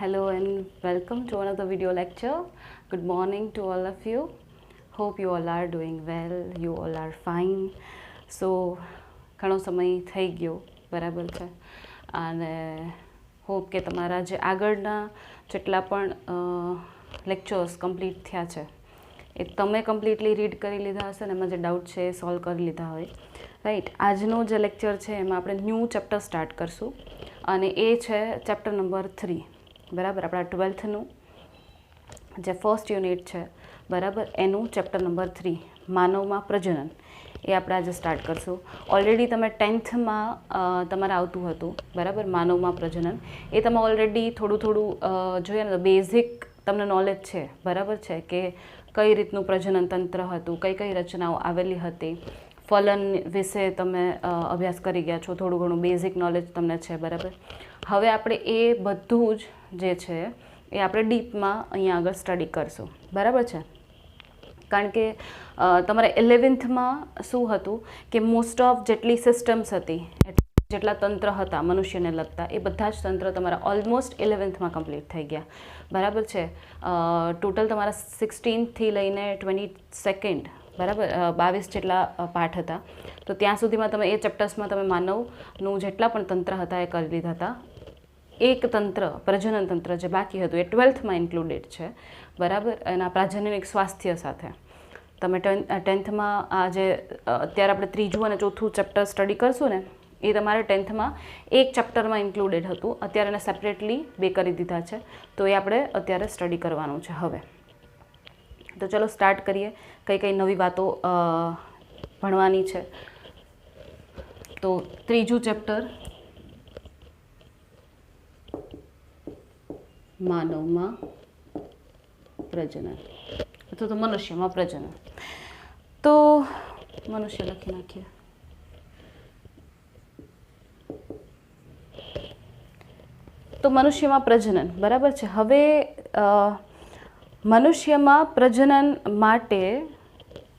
Hello and welcome to another video lecture. Good morning to all of you. Hope you all are doing well. You all are fine. So ઘણો સમય થઈ ગયો બરાબર છે અને hope કે તમારા જે આગળના જેટલા પણ લેક્ચર્સ કમ્પ્લીટ થયા છે એ તમે કમ્પ્લીટલી રીડ કરી લીધા હશે ને એમાં જે ડાઉટ છે એ સોલ્વ કરી લીધા હોય. રાઈટ, આજનો જે લેક્ચર છે એમાં આપણે ન્યૂ ચેપ્ટર સ્ટાર્ટ કરશું અને એ છે ચેપ્ટર નંબર 3. બરાબર, આપણા 12થનું જે ફર્સ્ટ યુનિટ છે બરાબર એનું ચેપ્ટર નંબર 3 માનવમાં પ્રજનન એ આપણે આજે સ્ટાર્ટ કરશું. ઓલરેડી તમે 10થમાં તમારે આવતું હતું બરાબર માનવમાં પ્રજનન, એ તમે ઓલરેડી થોડું જોઈએ ને તો બેઝિક તમને નોલેજ છે બરાબર છે કે કઈ રીતનું પ્રજનન તંત્ર હતું, કઈ કઈ રચનાઓ આવેલી હતી, ફલન વિશે તમે અભ્યાસ કરી ગયા છો, થોડું ઘણું બેઝિક નોલેજ તમને છે બરાબર. હવે આપણે એ બધું જ જે છે એ આપણે ડીપમાં અહીંયા આગળ સ્ટડી કરશું બરાબર છે. કારણ કે તમારે 11થમાં શું હતું કે મોસ્ટ ઓફ જેટલી સિસ્ટમ્સ હતી, જેટલા તંત્ર હતા મનુષ્યને લગતા, એ બધા જ તંત્ર તમારા ઓલમોસ્ટ 11થમાં કમ્પ્લીટ થઈ ગયા બરાબર છે. ટોટલ તમારા 16થી લઈને 22 બરાબર 22 જેટલા પાઠ હતા. તો ત્યાં સુધીમાં તમે એ ચેપ્ટર્સમાં તમે માનવનું જેટલા પણ તંત્ર હતા એ કરી લીધા હતા. એક તંત્ર પ્રજનન તંત્ર જે બાકી હતું એ 12થમાં ઇન્ક્લુડેડ છે બરાબર. એના પ્રાજનનિક સ્વાસ્થ્ય સાથે તમે 10થમાં આ જે અત્યારે આપણે 3જું અને 4થું ચેપ્ટર સ્ટડી કરશું ને એ તમારે 10થમાં એક ચેપ્ટરમાં ઇન્ક્લુડેડ હતું. અત્યારે એને સેપરેટલી 2 કરી દીધા છે, તો એ આપણે અત્યારે સ્ટડી કરવાનું છે હવે. તો ચલો સ્ટાર્ટ કરીએ, કઈ કઈ નવી વાતો ભણવાની છે. તો 3જું ચેપ્ટર માનવમાં પ્રજનન અથવા તો મનુષ્યમાં પ્રજનન. તો મનુષ્ય લખી નાખીએ. તો મનુષ્યમાં પ્રજનન બરાબર છે. હવે મનુષ્યમાં પ્રજનન માટે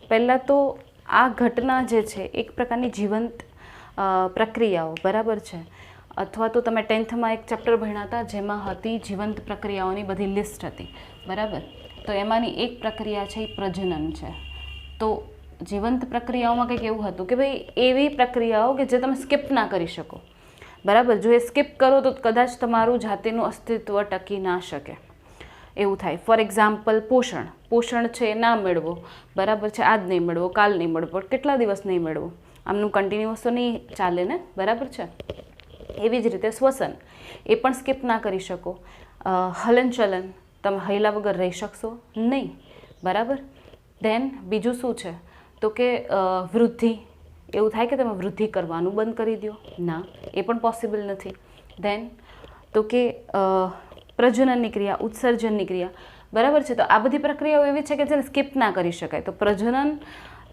પહેલાં તો આ ઘટના જે છે એક પ્રકારની જીવંત પ્રક્રિયાઓ બરાબર છે. અથવા તો તમે 10થમાં એક ચેપ્ટર ભણ્યા હતા જેમાં હતી જીવંત પ્રક્રિયાઓની બધી લિસ્ટ હતી બરાબર. તો એમાંની એક પ્રક્રિયા છે એ પ્રજનન છે. તો જીવંત પ્રક્રિયાઓમાં કંઈક એવું હતું કે ભાઈ એવી પ્રક્રિયાઓ કે જે તમે સ્કીપ ના કરી શકો બરાબર. જો એ સ્કીપ કરો તો કદાચ તમારું જાતિનું અસ્તિત્વ ટકી ના શકે એવું થાય. ફોર એક્ઝામ્પલ પોષણ છે એ ના મેળવો બરાબર છે, આજ નહીં મેળવો, કાલ નહીં મેળવો, કેટલા દિવસ નહીં મેળવો, આમનું કન્ટિન્યુઅસ તો નહીં ચાલે ને બરાબર છે. એવી જ રીતે શ્વસન એ પણ સ્કીપ ના કરી શકો. હલનચલન તમે હૈલા વગર રહી શકશો નહીં બરાબર. ધેન બીજું શું છે તો કે વૃદ્ધિ, એવું થાય કે તમે વૃદ્ધિ કરવાનું બંધ કરી દો, ના એ પણ પોસિબલ નથી. ધેન તો કે પ્રજનનની ક્રિયા, ઉત્સર્જનની ક્રિયા બરાબર છે. તો આ બધી પ્રક્રિયાઓ એવી છે કે જેને સ્કીપ ના કરી શકાય. તો પ્રજનન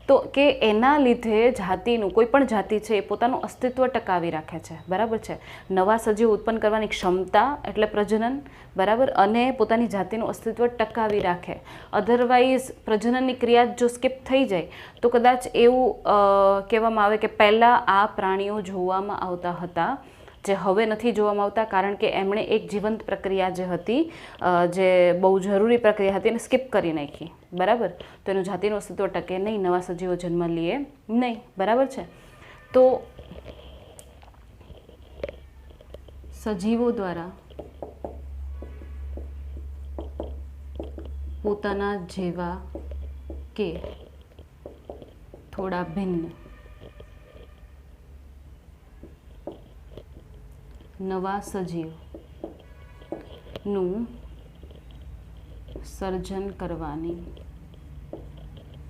તો કે એના લીધે જાતિનું કોઈ પણ જાતિ છે એ પોતાનું અસ્તિત્વ ટકાવી રાખે છે બરાબર છે. નવા સજીવ ઉત્પન્ન કરવાની ક્ષમતા એટલે પ્રજનન બરાબર, અને પોતાની જાતિનું અસ્તિત્વ ટકાવી રાખે. અધરવાઇઝ પ્રજનનની ક્રિયા જો સ્કીપ થઈ જાય તો કદાચ એવું કહેવામાં આવે કે પહેલાં આ પ્રાણીઓ જોવામાં આવતા હતા જે હવે નથી જોવામાં આવતા, કારણ કે એમણે એક જીવંત પ્રક્રિયા જે હતી, જે બહુ જરૂરી પ્રક્રિયા હતી એને સ્કીપ કરી નાખી બરાબર. તો એનું જાતિનું અસ્તિત્વ ટકે નહીં, નવા સજીવો જન્મ લે નહીં બરાબર છે. તો સજીવો દ્વારા પોતાના જેવા કે થોડા ભિન્ન નવા સજીવનું સર્જન કરવાની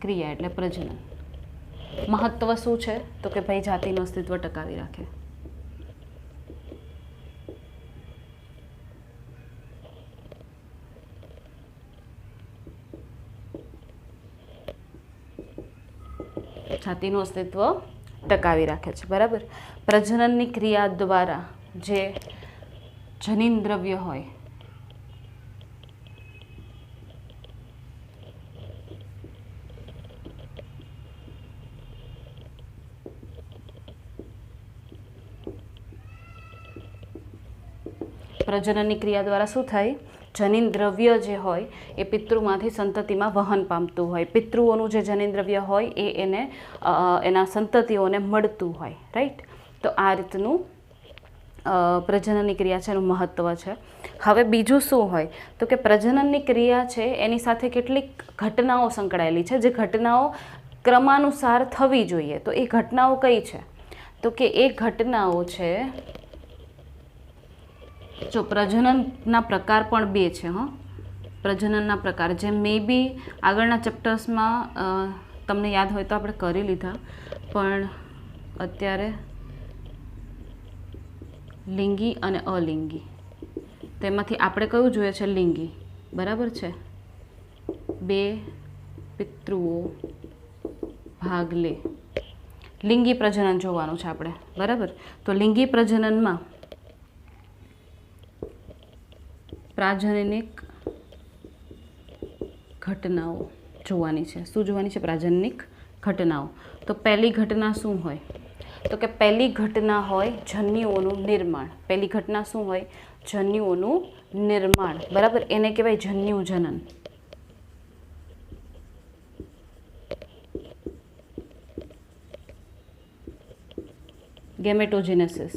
ક્રિયા એટલે પ્રજનન. મહત્વ શું છે તો કે ભાઈ જાતિનું અસ્તિત્વ ટકાવી રાખે. જાતિનું અસ્તિત્વ ટકાવી રાખે છે બરાબર. પ્રજનનની ક્રિયા દ્વારા જે જનીન દ્રવ્ય હોય પ્રજનનની ક્રિયા દ્વારા શું થાય? જનીન દ્રવ્ય જે હોય એ પિતૃમાંથી સંતતિમાં વહન પામતું હોય. પિતૃઓનું જે જનીન દ્રવ્ય હોય એ એને એના સંતતિઓને મળતું હોય. રાઈટ? તો આ રીતનું પ્રજનનની ક્રિયા છે, એનું મહત્ત્વ છે. હવે બીજું શું હોય તો કે પ્રજનનની ક્રિયા છે એની સાથે કેટલીક ઘટનાઓ સંકળાયેલી છે, જે ઘટનાઓ ક્રમાનુસાર થવી જોઈએ. તો એ ઘટનાઓ કઈ છે? તો કે એ ઘટનાઓ છે, જો પ્રજનનના પ્રકાર પણ બે છે. પ્રજનનના પ્રકાર જે મે બી આગળના ચેપ્ટર્સમાં તમને યાદ હોય તો આપણે કરી લીધા, પણ અત્યારે લિંગી અને અલિંગી, તેમાંથી આપણે કયું જોઈએ છે? લિંગી. બરાબર છે? બે પિતૃઓ ભાગ લે, લિંગી પ્રજનન જોવાનું છે આપણે. બરાબર? તો લિંગી પ્રજનનમાં પ્રાજનનિક ઘટનાઓ જોવાની છે. શું જોવાની છે? પ્રાજનનિક ઘટનાઓ. તો પહેલી ઘટના શું હોય? તો કે પહેલી ઘટના હોય જન્યુઓનું નિર્માણ. પહેલી ઘટના શું હોય? જન્યુઓનું નિર્માણ. બરાબર? એને કહેવાય જન્યુ જનન. ગેમેટોજેનેસિસ.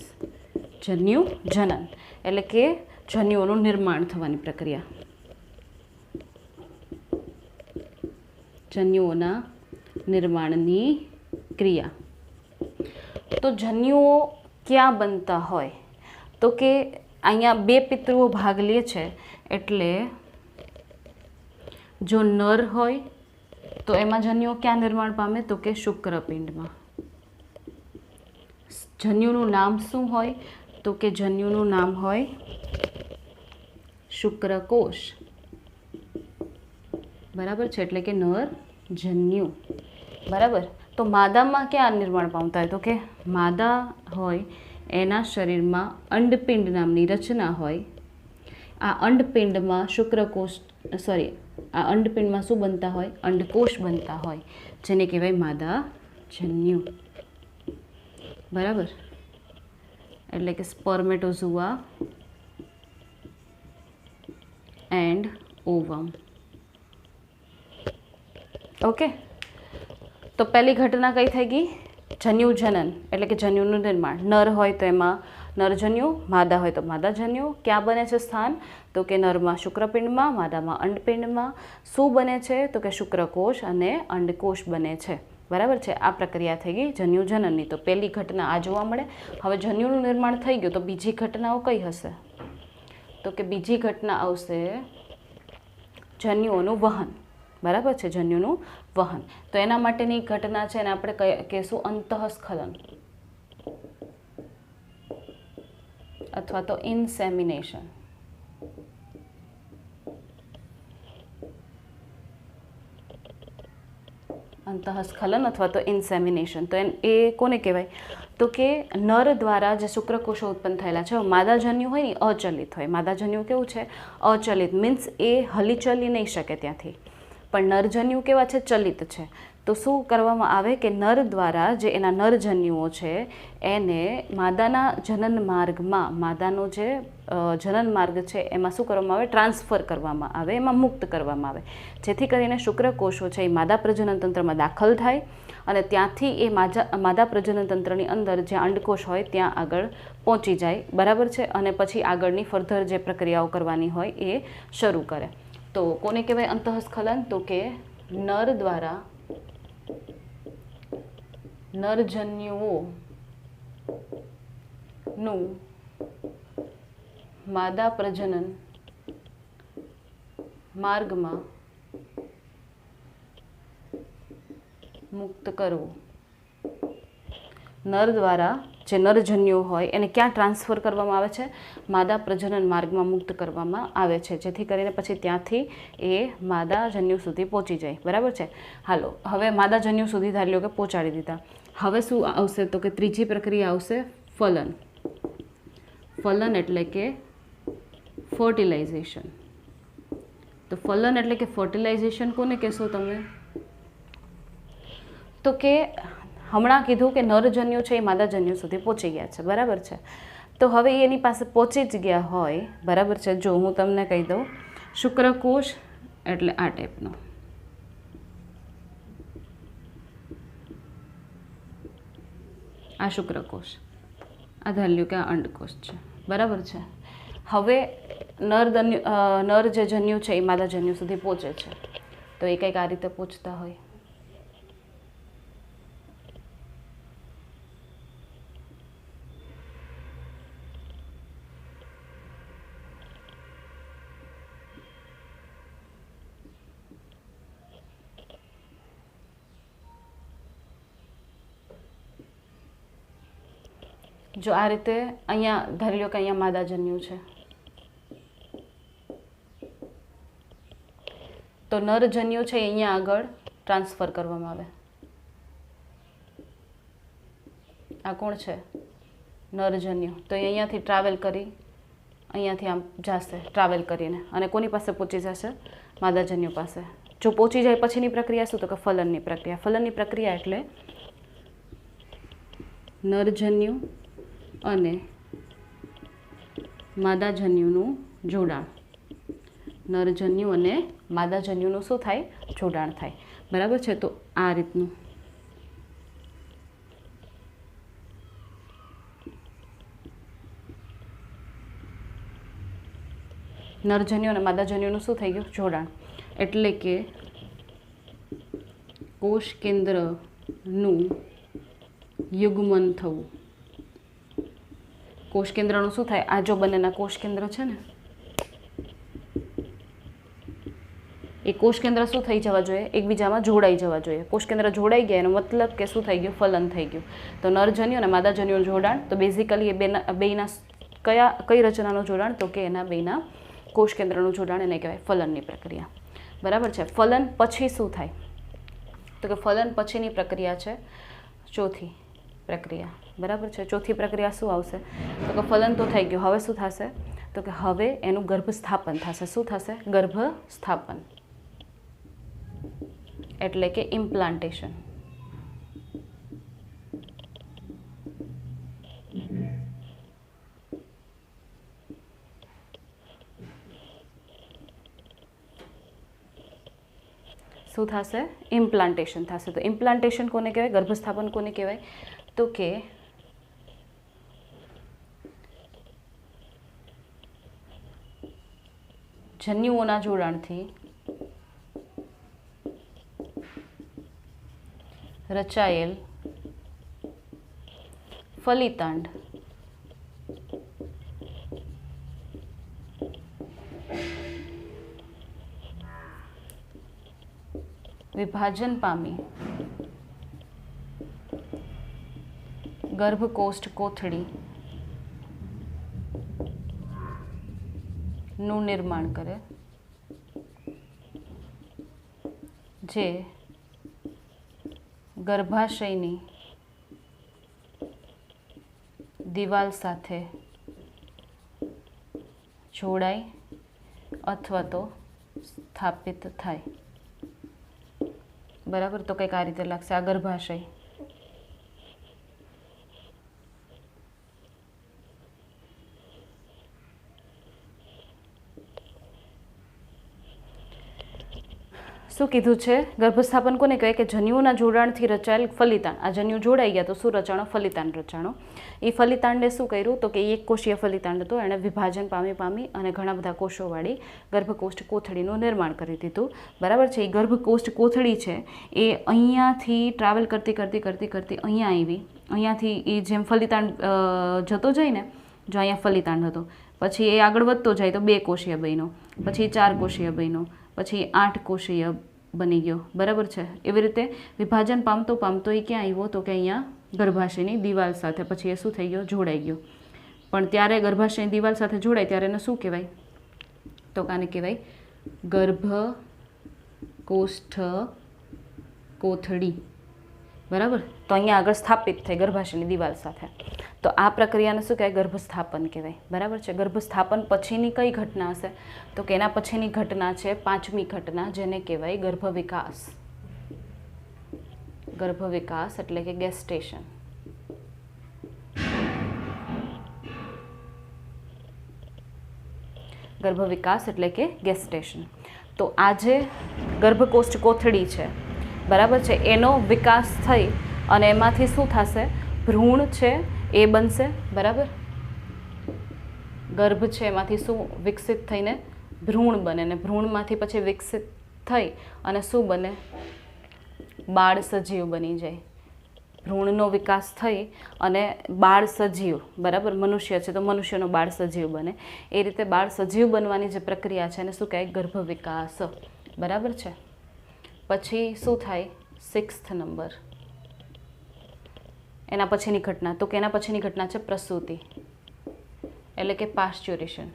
જન્યુ જનન એટલે કે જન્યુઓનું નિર્માણ થવાની પ્રક્રિયા. જન્યુઓના નિર્માણની ક્રિયા. તો જન્યુઓ ક્યાં બનતા હોય? તો કે અહીંયા બે પિતૃઓ ભાગ લે છે, એટલે જો નર હોય તો એમાં જન્યુઓ ક્યાં નિર્માણ પામે? તો કે શુક્રપિંડમાં. જન્યુનું નામ શું હોય? તો કે જન્યુનું નામ હોય શુક્રકોષ. બરાબર છે? એટલે કે નર જન્યુ. બરાબર? તો માદામાં ક્યાં નિર્માણ પામતા હોય? તો કે માદા હોય એના શરીરમાં અંડપિંડ નામની રચના હોય. આ અંડપિંડમાં આ અંડપિંડમાં શું બનતા હોય? અંડકોષ બનતા હોય, જેને કહેવાય માદા જન્યુ. બરાબર? એટલે કે સ્પર્મેટોઝોઆ એન્ડ ઓવમ. ઓકે, તો પહેલી ઘટના કઈ થઈ ગઈ? જન્યુ જનન એટલે કે જન્યુનું નિર્માણ. નર હોય તો એમાં નરજન્યુ, માદા હોય તો માદાજન્યુ. ક્યાં બને છે સ્થાન? તો કે નરમાં શુક્રપિંડમાં, માદામાં અંડપિંડમાં. શું બને છે? તો કે શુક્રકોષ અને અંડકોષ બને છે. બરાબર છે? આ પ્રક્રિયા થઈ ગઈ જન્યુ જનનની. તો પહેલી ઘટના આ જોવા મળે. હવે જન્યુનું નિર્માણ થઈ ગયું તો બીજી ઘટનાઓ કઈ હશે? તો કે બીજી ઘટના આવશે જન્યુઓનું વહન. બરાબર છે? જન્યુનું વહન. તો એના માટેની ઘટના છે એને આપણે કહીશું અંતઃસ્ખલન અથવા તો ઇન્સેમિનેશન. અંતઃસ્ખલન અથવા તો ઇન્સેમિનેશન. તો એ કોને કહેવાય? તો કે નર દ્વારા જે શુક્રકોષો ઉત્પન્ન થયેલા છે, માદાજન્યુ હોય ને અચલિત હોય. માદાજન્યુ કેવું છે? અચલિત, મીન્સ એ હલી ચલી નહીં શકે ત્યાંથી. પણ નરજન્યુ કેવા છે? ચલિત છે. તો શું કરવામાં આવે કે નર દ્વારા જે એના નરજન્યુઓ છે એને માદાના જનન માર્ગમાં, માદાનો જે જનન માર્ગ છે એમાં શું કરવામાં આવે? ટ્રાન્સફર કરવામાં આવે, એમાં મુક્ત કરવામાં આવે, જેથી કરીને શુક્રકોષો છે એ માદા પ્રજનન તંત્રમાં દાખલ થાય અને ત્યાંથી એ માદા પ્રજનન તંત્રની અંદર જે અંડકોષ હોય ત્યાં આગળ પહોંચી જાય. બરાબર છે? અને પછી આગળની ફર્ધર જે પ્રક્રિયાઓ કરવાની હોય એ શરૂ કરે. તો કોને કહેવાય અંતઃસ્ખલન? તો કે નર દ્વારા નરજન્યુઓનું માદા પ્રજનન માર્ગમાં મુક્ત કરવું. નર દ્વારા જે નરજન્યુઓ હોય એને ક્યાં ટ્રાન્સફર કરવામાં આવે છે? માદા પ્રજનન માર્ગમાં મુક્ત કરવામાં આવે છે, જેથી કરીને પછી ત્યાંથી એ માદાજન્યુ સુધી પહોંચી જાય. બરાબર છે? હાલો, હવે માદાજન્યુ સુધી ધારી લો કે પહોંચાડી દીધા. હવે શું આવશે? તો કે ત્રીજી પ્રક્રિયા આવશે ફલન. ફલન એટલે કે ફર્ટિલાઇઝેશન. તો ફલન એટલે કે ફર્ટિલાઇઝેશન કોને કહેશો તમે? તો કે હમણાં કીધું કે નરજન્યુ છે એ માદાજન્યુ સુધી પહોંચી ગયા છે. બરાબર છે? તો હવે એની પાસે પહોંચી જ ગયા હોય, બરાબર છે. જો હું તમને કહી દઉં, શુક્રકોષ એટલે આ ટાઈપનો, આ શુક્રકોષ, આ ધાર્યું કે આ અંડકોષ છે, બરાબર છે. હવે નર જે જન્યુ છે એ માદા જન્યુ સુધી પહોંચે છે, તો એ કંઈક આ રીતે પહોંચતા હોય. જો આ રીતે અહીંયા ધારી લો કે અહીંયા માદા જન્યુ છે, તો નર જન્યુ છે અહીંયા આગળ ટ્રાન્સફર કરવામાં આવે. આ કોણ છે? નર જન્યુ. તો એ અહીંયાથી ટ્રાવેલ કરી અહીંયાથી આમ જશે ટ્રાવેલ કરીને, અને કોની પાસે પહોંચી જશે? માદા જન્યુ પાસે. જો પહોંચી જાય પછીની પ્રક્રિયા શું? તો કે ફલનની પ્રક્રિયા. ફલનની પ્રક્રિયા એટલે નરજન્યુ અને માદાજન્યુનું જોડાણ. નરજન્યુ અને માદાજન્યુનું શું થાય? જોડાણ થાય, બરાબર છે. તો આ રીતનું નરજન્યુ અને માદાજન્યુનું શું થઈ ગયું? જોડાણ. એટલે કે કોષ કેન્દ્રનું યુગ્મન થવું. કોષ કેન્દ્રનું શું થાય? આ જો બંનેના કોષ કેન્દ્ર છે ને, એ કોષ કેન્દ્ર શું થઈ જવા જોઈએ? એકબીજામાં જોડાઈ જવા જોઈએ. કોષ કેન્દ્ર જોડાઈ ગયા એનો મતલબ કે શું થઈ ગયું? ફલન થઈ ગયું. તો નરજન્યુ અને માદાજન્યુનું જોડાણ, તો બેઝિકલી એ બેના કઈ રચનાનું જોડાણ? તો કે એના બેના કોષ કેન્દ્રનું જોડાણ, એને કહેવાય ફલનની પ્રક્રિયા, બરાબર છે. ફલન પછી શું થાય? તો કે ફલન પછીની પ્રક્રિયા છે ચોથી પ્રક્રિયા, બરાબર છે. ચોથી પ્રક્રિયા શું આવશે? તો કે ફલન તો થઈ ગયું, હવે શું થશે? તો કે હવે એનું ગર્ભસ્થાપન થશે. શું થશે? ગર્ભસ્થાપન એટલે કે ઇમ્પ્લાન્ટેશન. શું થશે? ઇમ્પ્લાન્ટેશન થશે. તો ઇમ્પ્લાન્ટેશન કોને કહેવાય? ગર્ભસ્થાપન કોને કહેવાય? તો કે જન્યુઓના જોડાણથી રચાયેલ ફલિતાંડ વિભાજન પામી ગર્ભકોષ્ઠ કોથળી નું નિર્માણ કરે, જે ગર્ભાશયની દિવાલ સાથે જોડાય અથવા તો સ્થાપિત થાય, બરાબર. તો કંઈક આ રીતે લાગશે. આ ગર્ભાશય, શું કીધું છે? ગર્ભસ્થાપન કોને કહેવાય? કે જન્યુઓના જોડાણથી રચાયેલ ફલિતાંડ. આ જન્યુ જોડાઈ ગયા તો શું રચાણો? ફલિતાંડ રચાણો. એ ફલિતાંડે શું કર્યું? તો કે એક કોષીય ફલિતાંડ હતો, એણે વિભાજન પામી અને ઘણા બધા કોષોવાળી ગર્ભકોષ્ઠ કોથળીનું નિર્માણ કરી દીધું, બરાબર છે. એ ગર્ભકોષ્ઠ કોથળી છે એ અહીંયાથી ટ્રાવેલ કરતી અહીંયા આવી. અહીંયાથી એ જેમ ફલિતાંડ જતો જાય ને, જો અહીંયા ફલિતાંડ હતો, પછી એ આગળ વધતો જાય તો 2 કોષીય બન્યો, પછી 4 કોષીય બન્યો, પછી 8 કોષીય બની ગયો, બરાબર છે. એવી રીતે વિભાજન પામતો એ ક્યાં આવ્યો? તો કે અહીંયા ગર્ભાશયની દિવાલ સાથે. પછી એ શું થઈ ગયો? જોડાઈ ગયો. પણ ત્યારે ગર્ભાશયની દિવાલ સાથે જોડાય ત્યારે એને શું કહેવાય? તો કાને કહેવાય ગર્ભકોષ્ઠ કોથળી, બરાબર. તો અહીંયા આગળ સ્થાપિત થઈ ગર્ભાશયની દિવાલ સાથે. તો આ પ્રક્રિયાને શું કહેવાય? ગર્ભસ્થાપન કહેવાય, બરાબર છે. ગર્ભસ્થાપન પછીની કઈ ઘટના હશે? તો કે એના પછીની ઘટના છે 5મી ઘટના, જેને કહેવાય ગર્ભવિકાસ. ગર્ભવિકાસ એટલે કે ગેસ્ટેશન. ગર્ભ વિકાસ એટલે કે ગેસ્ટેશન. તો આ જે ગર્ભકોષ્ઠ કોથળી છે, બરાબર છે, એનો વિકાસ થઈ અને એમાંથી શું થશે? ભ્રૂણ છે એ બનશે. બરાબર, ગર્ભ છે એમાંથી શું વિકસિત થઈને ભ્રૂણ બને, ને ભ્રૂણમાંથી પછી વિકસિત થઈ અને શું બને? બાળ સજીવ બની જાય. ભ્રૂણનો વિકાસ થઈ અને બાળ સજીવ, બરાબર, મનુષ્ય છે તો મનુષ્યનો બાળ સજીવ બને. એ રીતે બાળ સજીવ બનવાની જે પ્રક્રિયા છે એને શું કહેવાય? ગર્ભ વિકાસ. બરાબર છે. પછી શું થાય? 6th નંબર, એના પછીની ઘટના. તો કે એના પછીની ઘટના છે પ્રસૂતિ, એટલે કે પાસ્ચ્યુરેશન.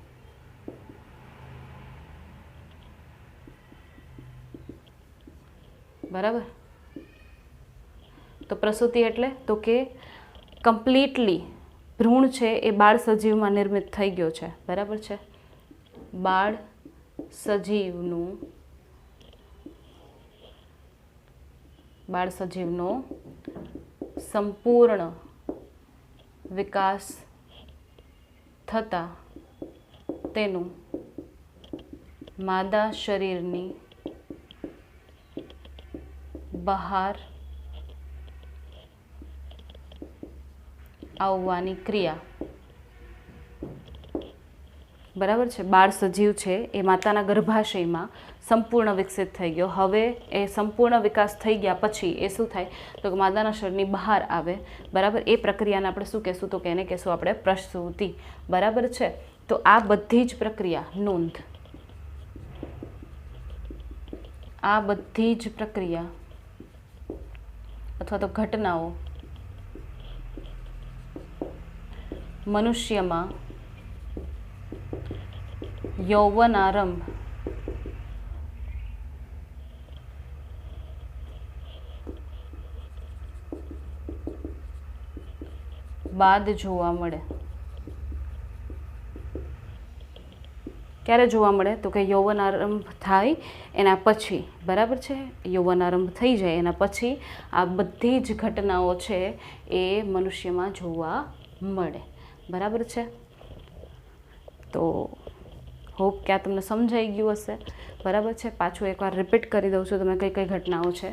બરાબર. તો પ્રસૂતિ એટલે તો કે કમ્પ્લીટલી ભ્રૂણ છે એ બાળ સજીવમાં નિર્મિત થઈ ગયો છે. બરાબર છે. બાળ સજીવનો સંપૂર્ણ વિકાસ થતાં તેનું માદા શરીરની બહાર આવવાની ક્રિયા. બરાબર છે. બાળ સજીવ છે એ માતાના ગર્ભાશયમાં સંપૂર્ણ વિકસિત થઈ ગયો. હવે એ સંપૂર્ણ વિકાસ થઈ ગયા પછી એ શું થાય? તો કે માતાના શરીરની બહાર આવે. બરાબર. એ પ્રક્રિયાને આપણે શું કહેશું? તો કે એને કહેશું આપણે પ્રસૂતિ. બરાબર છે. તો આ બધી જ પ્રક્રિયા, નોંધ, આ બધી જ પ્રક્રિયા અથવા તો ઘટનાઓ મનુષ્યમાં યૌવનારંભ બાદ જોવા મળે. ક્યારે જોવા મળે? તો કે યૌવનારંભ થાય એના પછી. બરાબર છે. યૌવનારંભ થઈ જાય એના પછી આ બધી જ ઘટનાઓ છે એ મનુષ્યમાં જોવા મળે. બરાબર છે. તો હોપ કે આ તમને સમજાઈ ગયું હશે. બરાબર છે. પાછું એકવાર રિપીટ કરી દઉં છું તમે કઈ કઈ ઘટનાઓ છે.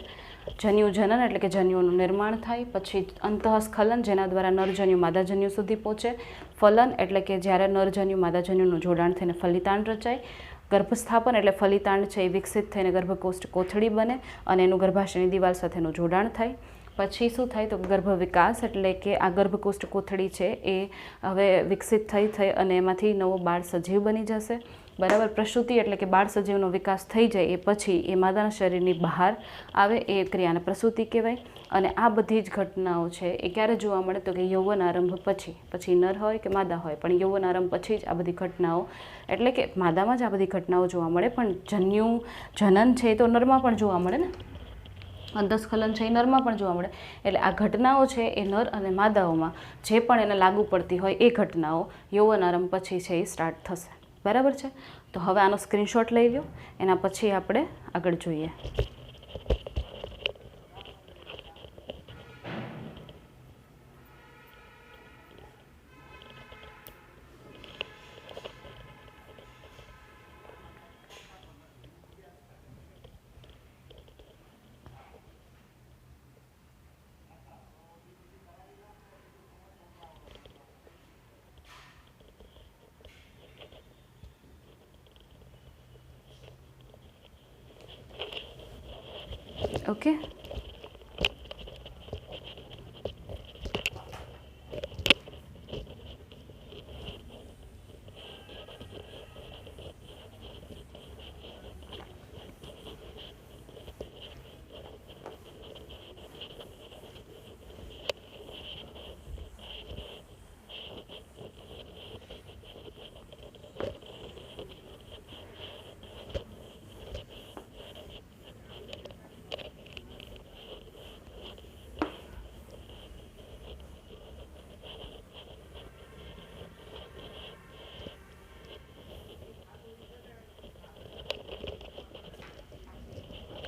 જન્યુજનન એટલે કે જન્યુઓનું નિર્માણ થાય. પછી અંતઃસ્ખલન જેના દ્વારા નરજન્યુ માદાજન્યુ સુધી પહોંચે. ફલન એટલે કે જ્યારે નરજન્યુ માદાજન્યુનું જોડાણ થઈને ફલિતાંડ રચાય. ગર્ભસ્થાપન એટલે ફલિતાંડ છે એ વિકસિત થઈને ગર્ભકોષ્ઠ કોથળી બને અને એનું ગર્ભાશયની દિવાલ સાથેનું જોડાણ થાય. પછી શું થાય? તો ગર્ભ વિકાસ એટલે કે આ ગર્ભકોષ્ઠ કોથળી છે એ હવે વિકસિત થઈ અને એમાંથી નવો બાળ સજીવ બની જશે. બરાબર. પ્રસૂતિ એટલે કે બાળ સજીવનો વિકાસ થઈ જાય એ પછી એ માદાના શરીરની બહાર આવે. એ ક્રિયાને પ્રસૂતિ કહેવાય. અને આ બધી જ ઘટનાઓ છે એ ક્યારે જોવા મળે? તો કે યૌવન આરંભ પછી નર હોય કે માદા હોય, પણ યૌવન આરંભ પછી જ આ બધી ઘટનાઓ, એટલે કે માદામાં જ આ બધી ઘટનાઓ જોવા મળે. પણ જન્યુજનન છે એ તો નરમાં પણ જોવા મળે ને, અંતઃસ્ખલન છે એ નરમાં પણ જોવા મળે. એટલે આ ઘટનાઓ છે એ નર અને માદાઓમાં જે પણ એને લાગુ પડતી હોય એ ઘટનાઓ યૌવન આરંભ પછી છે એ સ્ટાર્ટ થશે. બરાબર છે. તો હવે આનો સ્ક્રીનશોટ લઈ લો, એના પછી આપણે આગળ જોઈએ. ઓકે.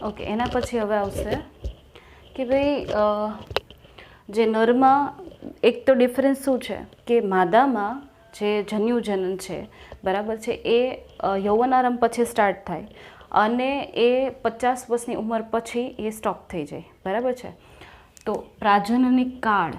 ઓકે. એના પછી હવે આવશે કે ભાઈ જે નરમાં એક તો ડિફરન્સ શું છે કે માદામાં જે જન્યુજનન છે બરાબર છે એ યૌવનારંભ પછી સ્ટાર્ટ થાય અને એ 50 વર્ષની ઉંમર પછી એ સ્ટોપ થઈ જાય બરાબર છે. તો પ્રાજનનિક કાળ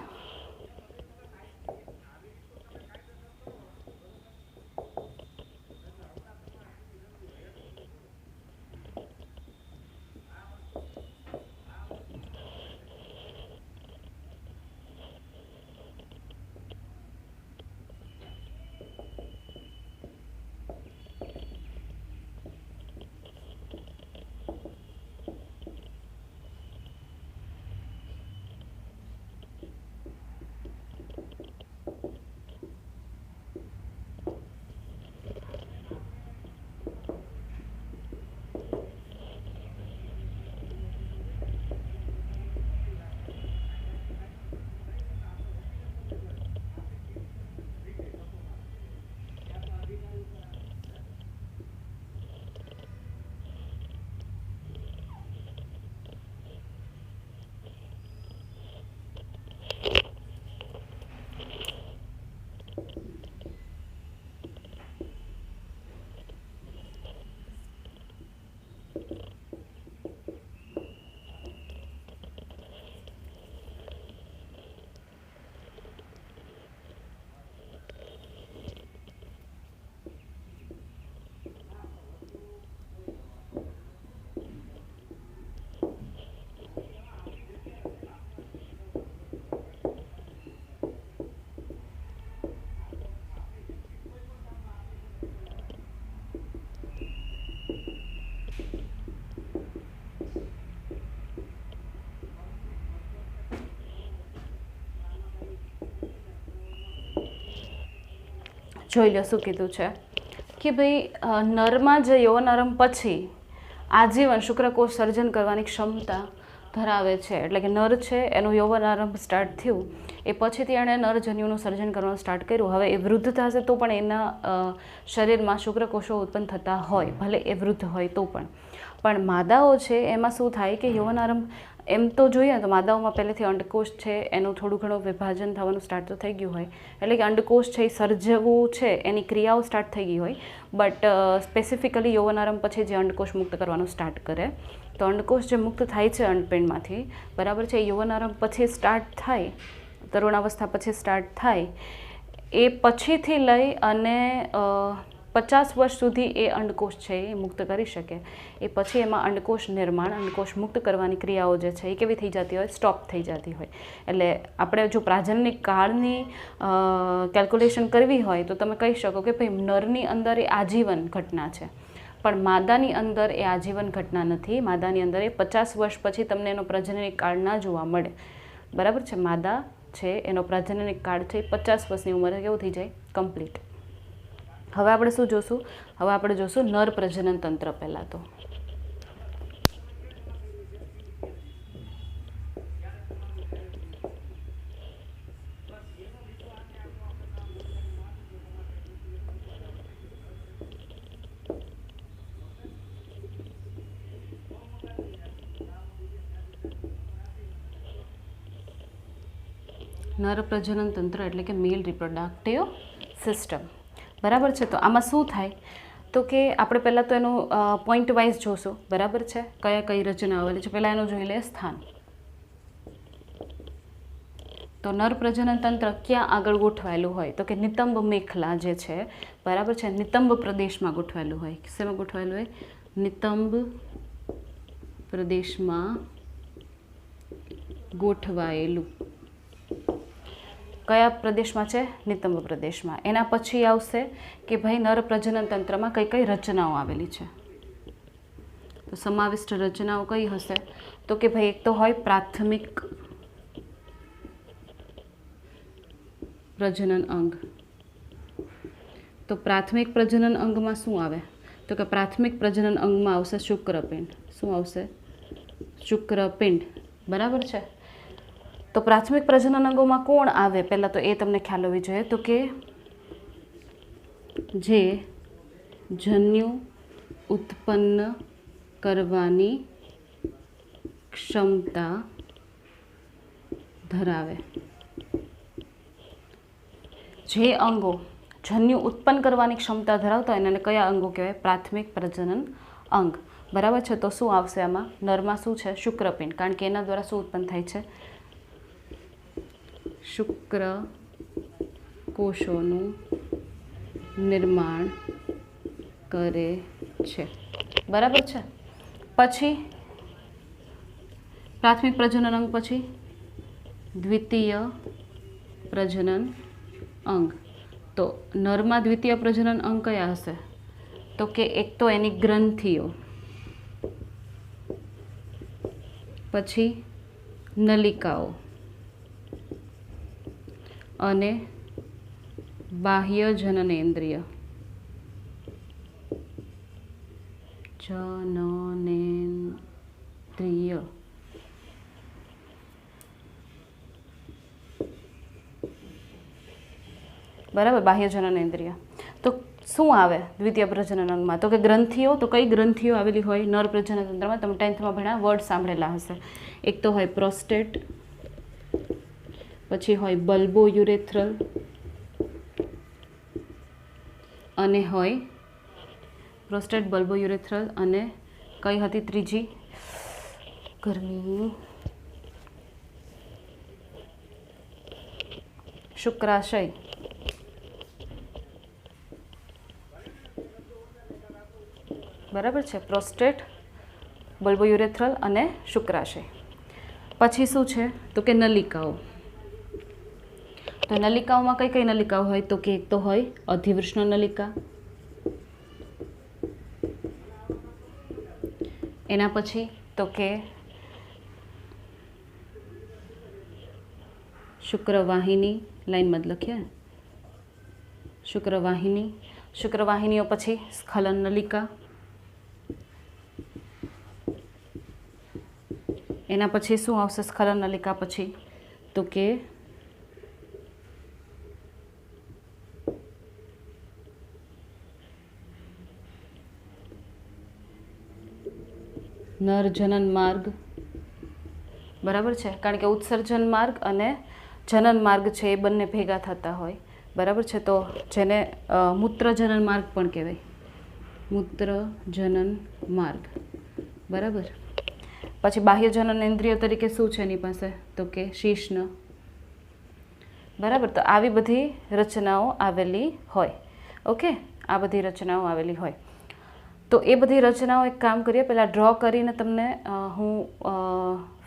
જોઈ લો શું કીધું છે કે ભાઈ નરમાં જે યૌવનારંભ પછી આજીવન શુક્રકોષ સર્જન કરવાની ક્ષમતા ધરાવે છે. એટલે કે નર છે એનું યૌવનારંભ સ્ટાર્ટ થયું એ પછીથી એણે નરજન્યુનું સર્જન કરવાનું સ્ટાર્ટ કર્યું. હવે એ વૃદ્ધ થશે તો પણ એના શરીરમાં શુક્રકોષો ઉત્પન્ન થતા હોય, ભલે એ વૃદ્ધ હોય તો પણ માદાઓ છે એમાં શું થાય કે યૌવનારંભ એમ તો જોઈએ તો માદાઓમાં પહેલેથી અંડકોષ છે એનું થોડું ઘણું વિભાજન થવાનું સ્ટાર્ટ તો થઈ ગયું હોય, એટલે કે અંડકોષ છે એ સર્જવું છે એની ક્રિયાઓ સ્ટાર્ટ થઈ ગઈ હોય. બટ સ્પેસિફિકલી યૌવનારંભ પછી જે અંડકોષ મુક્ત કરવાનું સ્ટાર્ટ કરે તો અંડકોષ જે મુક્ત થાય છે અંડપિંડમાંથી બરાબર છે, યૌવનારંભ પછી સ્ટાર્ટ થાય, તરુણાવસ્થા પછી સ્ટાર્ટ થાય, એ પછીથી લઈ અને 50 વર્ષ સુધી એ અંડકોષ છે એ મુક્ત કરી શકે. એ પછી એમાં અંડકોષ નિર્માણ, અંડકોષ મુક્ત કરવાની ક્રિયાઓ જે છે એ કેવી થઈ જતી હોય, સ્ટોપ થઈ જતી હોય. એટલે આપણે જો પ્રાજનનિક કાળની કેલ્ક્યુલેશન કરવી હોય તો તમે કહી શકો કે ભાઈ નરની અંદર એ આજીવન ઘટના છે, પણ માદાની અંદર એ આજીવન ઘટના નથી. માદાની અંદર એ 50 વર્ષ પછી તમને એનો પ્રજનનિક કાળ ના જોવા મળે બરાબર છે. માદા છે એનો પ્રજનનિક કાળ છે 50 વર્ષની ઉંમરે કેવું થઈ જાય, કમ્પ્લીટ. હવે આપણે શું જોશું, હવે આપણે જોશું નર પ્રજનન તંત્ર. પહેલાં તો નર પ્રજનન તંત્ર એટલે કે મેલ રિપ્રોડક્ટિવ સિસ્ટમ બરાબર છે. તો આમાં શું થાય તો કે આપણે પહેલાં તો એનું પોઈન્ટ વાઇઝ જોશું બરાબર છે, કયા કઈ રચના આવેલી છે. પહેલાં એનું જોઈ લે સ્થાન. તો નર પ્રજનન તંત્ર ક્યાં આગળ ગોઠવાયેલું હોય તો કે નિતંબ મેખલા જે છે બરાબર છે, નિતંબ પ્રદેશમાં ગોઠવાયેલું હોય. શેમાં ગોઠવાયેલું હોય, નિતંબ પ્રદેશમાં ગોઠવાયેલું. કયા પ્રદેશમાં છે, નિતંબ પ્રદેશમાં. એના પછી આવશે કે ભાઈ નર પ્રજનન તંત્રમાં કઈ કઈ રચનાઓ આવેલી છે. તો સમાવિષ્ટ રચનાઓ કઈ હશે તો કે ભાઈ એક તો હોય પ્રાથમિક પ્રજનન અંગ. તો પ્રાથમિક પ્રજનન અંગમાં શું આવે તો કે પ્રાથમિક પ્રજનન અંગમાં આવશે શુક્રપિંડ. શું આવશે, શુક્રપિંડ બરાબર છે. તો પ્રાથમિક પ્રજનન અંગોમાં કોણ આવે પહેલાં તો એ તમને ખ્યાલ હોવી જોઈએ તો કે જે જન્યુ ઉત્પન્ન કરવાની ક્ષમતા ધરાવે. જે અંગો જન્યુ ઉત્પન્ન કરવાની ક્ષમતા ધરાવતા હોય એને કયા અંગો કહેવાય? પ્રાથમિક પ્રજનન અંગ. બરાબર છે. તો શું આવશે આમાં? નરમાં શું છે? શુક્રપિંડ, કારણ કે એના દ્વારા શું ઉત્પન્ન થાય છે? શુક્ર કોષોનું નિર્માણ કરે છે. બરાબર છે. પછી પ્રાથમિક પ્રજનન અંગ પછી દ્વિતીય પ્રજનન અંગ. તો નરમાં દ્વિતીય પ્રજનન અંગ કયા હશે? તો કે એક તો એની ગ્રંથિઓ, પછી નલિકાઓ અને બાહ્ય જનનેન્દ્રિય. જનનેન્દ્રિય. બરાબર, બાહ્ય જનનેન્દ્રિય. તો શું આવે દ્વિતીય પ્રજનન અંગમાં? તો કે ગ્રંથિઓ. તો કઈ ગ્રંથિઓ આવેલી હોય નર પ્રજનન તંત્રમાં? તમે 10th માં ભણ્યા, વર્ડ સાંભળેલા હશે. એક તો હોય પ્રોસ્ટેટ, પછી હોય બલ્બો યુરેથ્રલ અને હોય પ્રોસ્ટેટ, બલ્બો યુરેથ્રલ અને કઈ હતી ત્રીજી? ગરમી, શુક્રાશય. બરાબર છે. પ્રોસ્ટેટ, બલ્બો યુરેથ્રલ અને શુક્રાશય. પછી શું છે? તો કે નલિકાઓ. તો નલિકાઓમાં કઈ કઈ નલિકાઓ હોય? તો કે એક તો હોય અધિવૃષ્ણ નલિકા, એના પછી તો કે શુક્રવાહિની, લાઈનમાં જ લખીએ શુક્રવાહિની. શુક્રવાહિનીઓ પછી સ્ખલન નલિકા, એના પછી શું આવશે સ્ખલન નલિકા પછી? તો કે નરજનન માર્ગ. બરાબર છે, કારણ કે ઉત્સર્જન માર્ગ અને જનન માર્ગ છે એ બંને ભેગા થતા હોય. બરાબર છે. તો જેને મૂત્રજનન માર્ગ પણ કહેવાય, મૂત્રજનન માર્ગ. બરાબર. પછી બાહ્ય જનનેન્દ્રિય તરીકે શું છે એની પાસે? તો કે શીશ્ન. બરાબર. તો આવી બધી રચનાઓ આવેલી હોય. ઓકે, આ બધી રચનાઓ આવેલી હોય. તો એ બધી રચનાઓ એક કામ કરીએ, પહેલાં ડ્રો કરીને તમને હું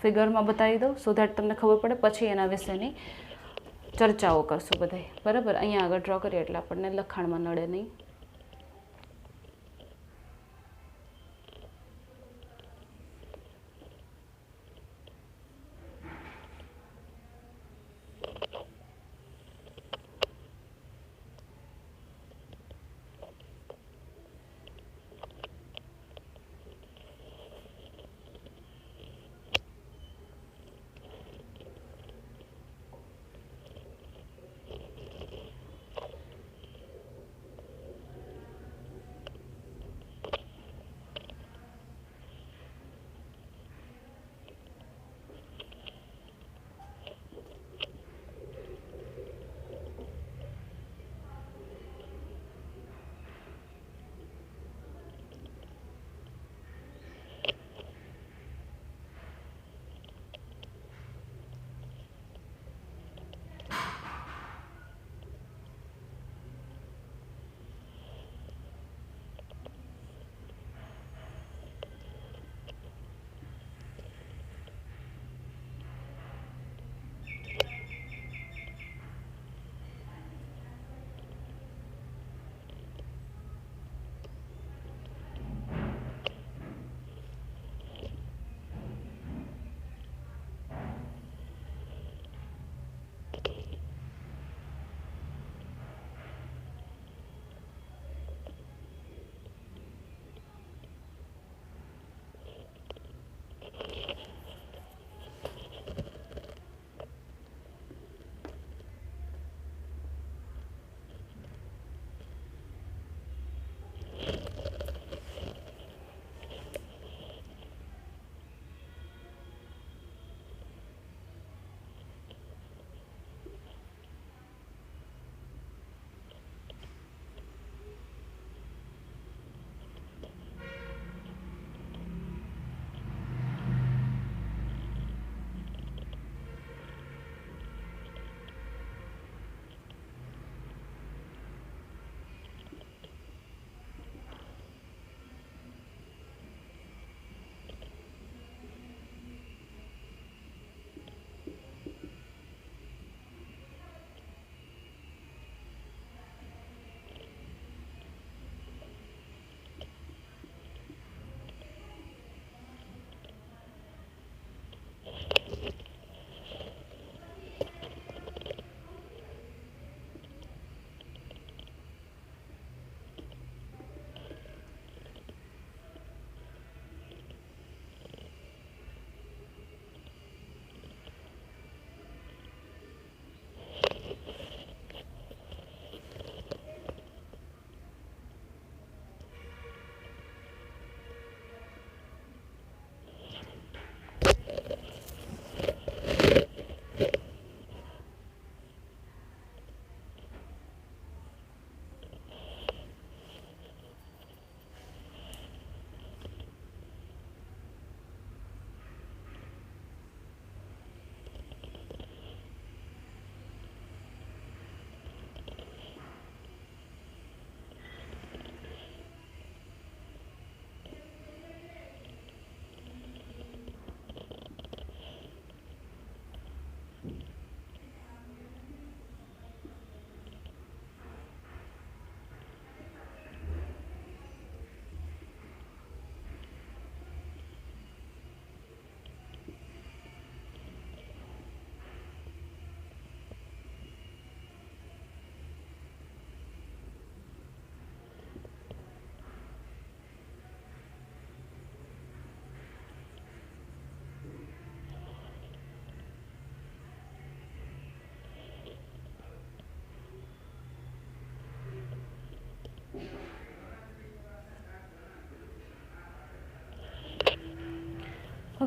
ફિગરમાં બતાવી દઉં, સો દેટ તમને ખબર પડે. પછી એના વિશેની ચર્ચાઓ કરશું બધાય. બરાબર. અહીંયા આગળ ડ્રો કરીએ એટલે આપણને લખાણમાં નડે નહીં.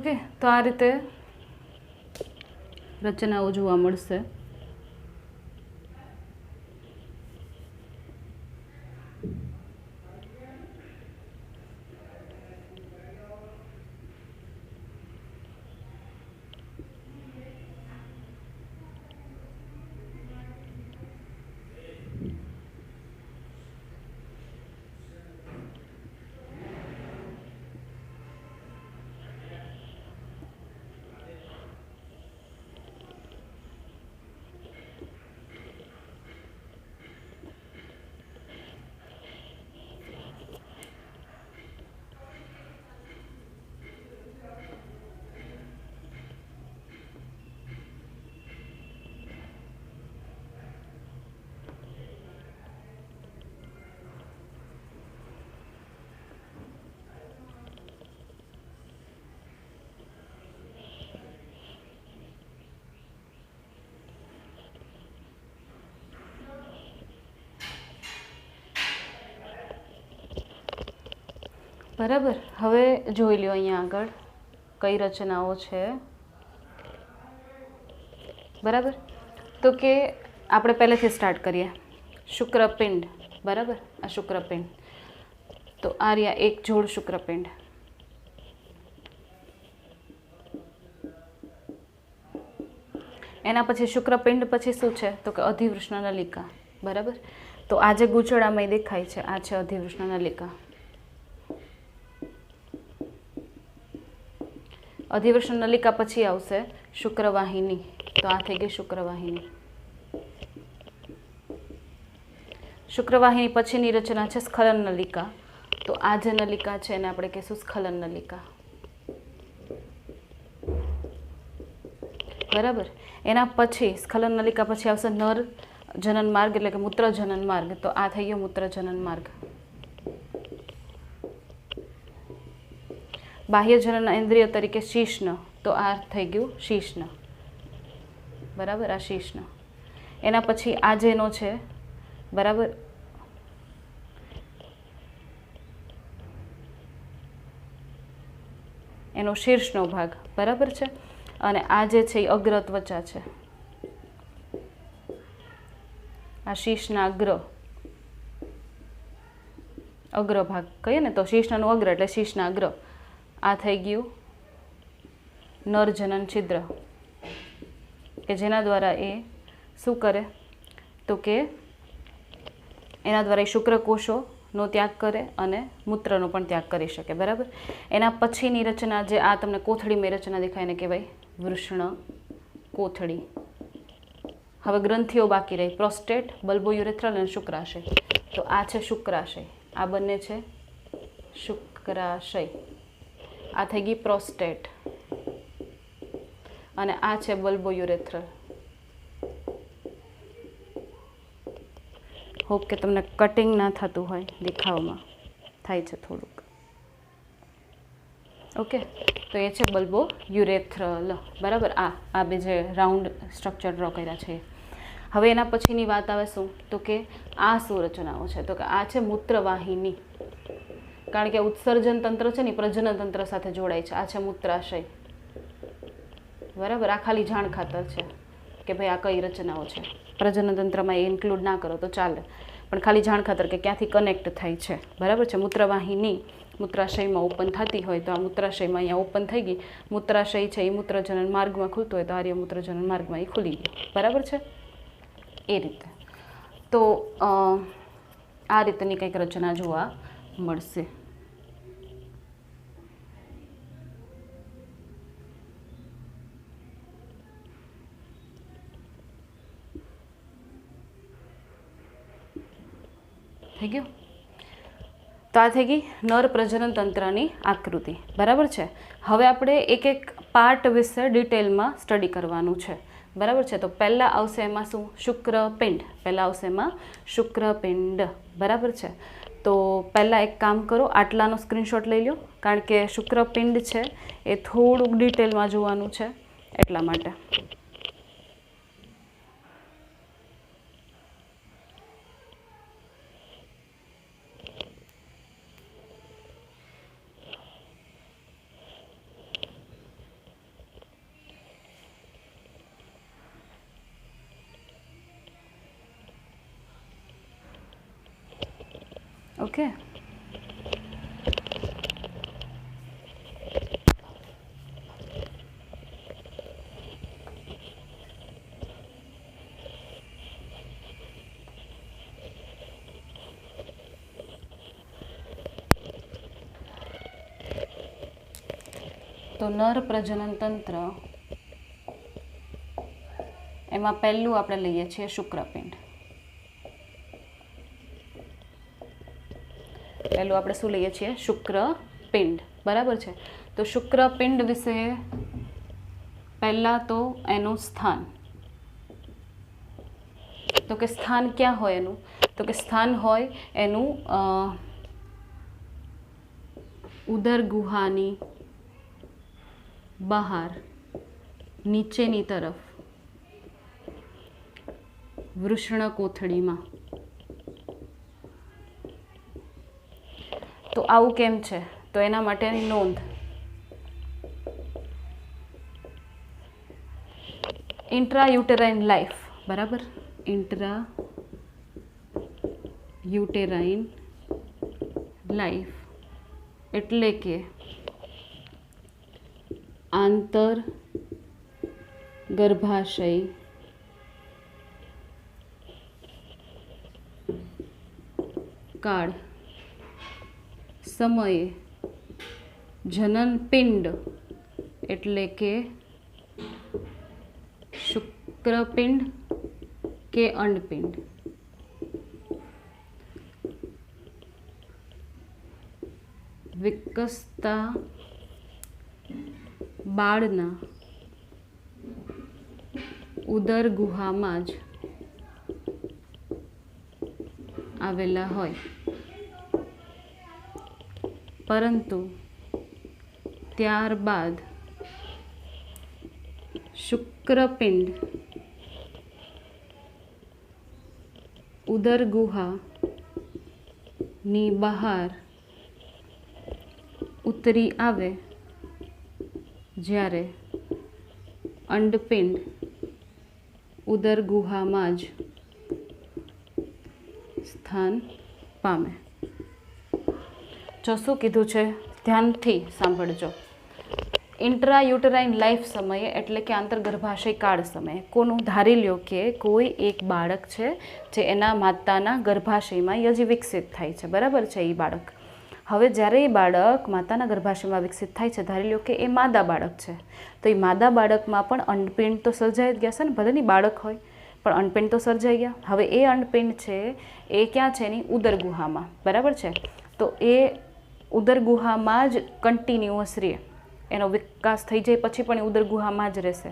ઓકે, તો આ રીતે રચનાઓ જોવા મળશે. બરાબર. હવે જોઈ લો અહીંયા આગળ કઈ રચનાઓ છે. બરાબર, તો કે આપણે પહેલેથી સ્ટાર્ટ કરીએ. શુક્રપિંડ. બરાબર, આ શુક્રપિંડ. તો આ રહ્યા એક જોડ શુક્રપિંડ. એના પછી શુક્રપિંડ પછી શું છે તો કે અધિવૃષ્ણ નલિકા. બરાબર, તો આ જે ગૂંચળામાં દેખાય છે આ છે અધિવૃષ્ણ નલિકા. અધિવૃષ્ણ નલિકા પછી આવશે શુક્રવાહિની. તો આ થઈ ગઈ શુક્રવાહિની. શુક્રવાહિની પછીની રચના છે સ્ખલન નલિકા. તો આ જે નલિકા છે એને આપણે કહીશું સ્ખલન નલિકા. બરાબર, એના પછી સ્ખલન નલિકા પછી આવશે નર જનન માર્ગ એટલે કે મૂત્ર જનન માર્ગ. તો આ થઈ ગયો મૂત્ર જનન માર્ગ. બાહ્ય જનન ઇન્દ્રિય તરીકે શીર્ષ્ણ. તો આ થઈ ગયું શીર્ષ્ણ. બરાબર, આ શીર્ષ્ણ. એના પછી આ જેનો છે બરાબર એનો શીર્ષનો ભાગ. બરાબર છે, અને આ જે છે એ અગ્ર ત્વચા છે. આ શીર્ષના અગ્ર ભાગ કહીએ ને તો શીર્ષનું અગ્ર એટલે શીર્ષના અગ્ર. આ થઈ ગયું નરજનન છિદ્ર કે જેના દ્વારા એ શું કરે તો કે એના દ્વારા એ શુક્રકોષોનો ત્યાગ કરે અને મૂત્રનો પણ ત્યાગ કરી શકે. બરાબર, એના પછીની રચના જે આ તમને કોથળીમાં રચના દેખાય એને કહેવાય વૃષણ કોથળી. હવે ગ્રંથિઓ બાકી રહી પ્રોસ્ટેટ, બલ્બોયુરેથ્રલ અને શુક્રાશય. તો આ છે શુક્રાશય. આ બંને છે શુક્રાશય. આ થઈ ગઈ પ્રોસ્ટેટ અને આ છે બલ્બોયુરેથ્રલ. હોપ કે તમને કટિંગ ના થતું હોય, દેખાવમાં થાય છે થોડુંક. ઓકે, તો એ છે બલ્બોયુરેથ્રલ. બરાબર, આ બે જે રાઉન્ડ સ્ટ્રક્ચર ડ્રો કર્યા છે. હવે એના પછીની વાત આવે શું તો કે આ શું રચનાઓ છે તો કે આ છે મૂત્રવાહિની. કારણ કે ઉત્સર્જન તંત્ર છે ને પ્રજનન તંત્ર સાથે જોડાય છે. આ છે મૂત્રાશય. બરાબર, આ ખાલી જાણ ખાતર છે કે ભાઈ આ કઈ રચનાઓ છે. પ્રજનન તંત્રમાં એ ઇન્ક્લુડ ના કરો તો ચાલે, પણ ખાલી જાણ ખાતર કે ક્યાંથી કનેક્ટ થાય છે. બરાબર છે, મૂત્રવાહિની મૂત્રાશયમાં ઓપન થતી હોય તો આ મૂત્રાશયમાં અહીંયા ઓપન થઈ ગઈ. મૂત્રાશય છે એ મૂત્રજનન માર્ગમાં ખુલતો હોય તો આર્ય મૂત્રજનન માર્ગમાં એ ખુલી ગયું. બરાબર છે, એ રીતે. તો આ રીતની કંઈક રચના જોવા મળશે. થઈ ગયું. તો આ થઈ ગઈ નર પ્રજનન તંત્રની આકૃતિ. બરાબર છે, હવે આપણે એક એક પાર્ટ વિશે ડિટેલમાં સ્ટડી કરવાનું છે. બરાબર છે, તો પહેલાં આવશે એમાં શું શુક્રપિંડ. પહેલાં આવશે એમાં શુક્રપિંડ. બરાબર છે, તો પહેલાં એક કામ કરો, આટલાનો સ્ક્રીનશોટ લઈ લો, કારણ કે શુક્રપિંડ છે એ થોડુંક ડિટેલમાં જોવાનું છે એટલા માટે. ઓકે. તો નર પ્રજનન તંત્ર એમાં પહેલું આપણે લઈએ છીએ શુક્રપિંડ. પહેલું આપણે શું લઈએ છીએ? શુક્રપિંડ. બરાબર છે. તો શુક્રપિંડ વિશે પહેલાં તો એનું સ્થાન, તો કે સ્થાન ક્યાં હોય એનું? તો કે સ્થાન હોય એનું ઉદર ગુહાની બહાર નીચેની તરફ વૃષણ કોથળીમાં. તો આવું કેમ છે? તો એના માટેની નોંધ. ઇન્ટ્રાયુટેરાઇન લાઈફ. બરાબર. ઇન્ટ્રાયુટેરાઇન લાઈફ એટલે કે આંતર ગર્ભાશય કાળ સમયે જનનપિંડ એટલે કે શુક્રપિંડ કે અંડપિંડ વિકસતા બાળના ઉદર ગુહામાં જ આવેલા હોય, પરંતુ ત્યારબાદ શુક્રપિંડ ઉદર ગુહાની બહાર ઉતરી આવે જ્યારે અંડપિંડ ઉદર ગુહામાં જ સ્થાન પામે. જો શું કીધું છે ધ્યાનથી સાંભળજો. ઇન્ટ્રાયુટેરાઇન લાઈફ સમયે એટલે કે આંતરગર્ભાશય કાળ સમયે કોનું? ધારી લ્યો કે કોઈ એક બાળક છે જે એના માતાના ગર્ભાશયમાં હજી વિકસિત થાય છે. બરાબર છે. એ બાળક હવે જ્યારે એ બાળક માતાના ગર્ભાશયમાં વિકસિત થાય છે, ધારી લ્યો કે એ માદા બાળક છે, તો એ માદા બાળકમાં પણ અંડપિંડ તો સર્જાઈ જ ગયા છે ને, ભલે ની બાળક હોય પણ અંડપિંડ તો સર્જાઈ ગયા. હવે એ અંડપિંડ છે એ ક્યાં છે? એની ઉદર ગુહામાં. બરાબર છે. તો એ ઉદર ગુહામાં જ કન્ટિન્યુઅસ રહે, એનો વિકાસ થઈ જાય પછી પણ એ ઉદર ગુહામાં જ રહેશે.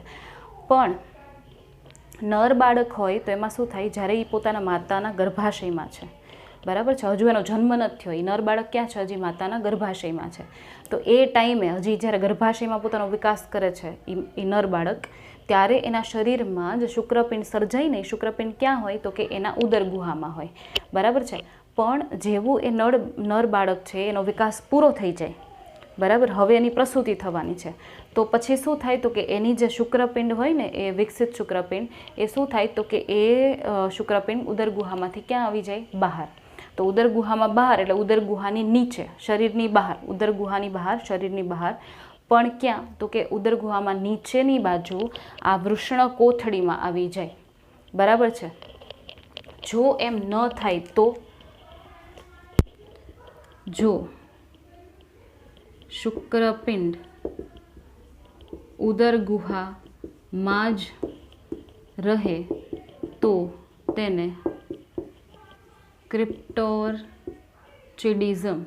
પણ નર બાળક હોય તો એમાં શું થાય? જ્યારે એ પોતાના માતાના ગર્ભાશયમાં છે, બરાબર છે, હજુ એનો જન્મ નથી થયો, એ નર બાળક ક્યાં છે? હજી માતાના ગર્ભાશયમાં છે. તો એ ટાઈમે હજી જ્યારે ગર્ભાશયમાં પોતાનો વિકાસ કરે છે એ નર બાળક, ત્યારે એના શરીરમાં જ શુક્રપિંડ સર્જાય નહીં. શુક્રપિંડ ક્યાં હોય? તો કે એના ઉદર ગુહામાં હોય. બરાબર છે. પણ જેવું એ નર બાળક છે એનો વિકાસ પૂરો થઈ જાય, બરાબર, હવે એની પ્રસૂતિ થવાની છે, તો પછી શું થાય? તો કે એની જે શુક્રપિંડ હોય ને, એ વિકસિત શુક્રપિંડ, એ શું થાય? તો કે એ શુક્રપિંડ ઉદર ગુહામાંથી ક્યાં આવી જાય? બહાર. તો ઉદર ગુહામાં બહાર એટલે ઉદર ગુહાની નીચે, શરીરની બહાર. ઉદર ગુહાની બહાર, શરીરની બહાર. પણ ક્યાં? તો કે ઉદર ગુહામાં નીચેની બાજુ આ વૃષણ કોથળીમાં આવી જાય. બરાબર છે. જો એમ ન થાય તો, જો શુક્રપિંડ ઉદર ગુહામાં જ રહે તો તેને ક્રિપ્ટોર્ચિડિઝમ.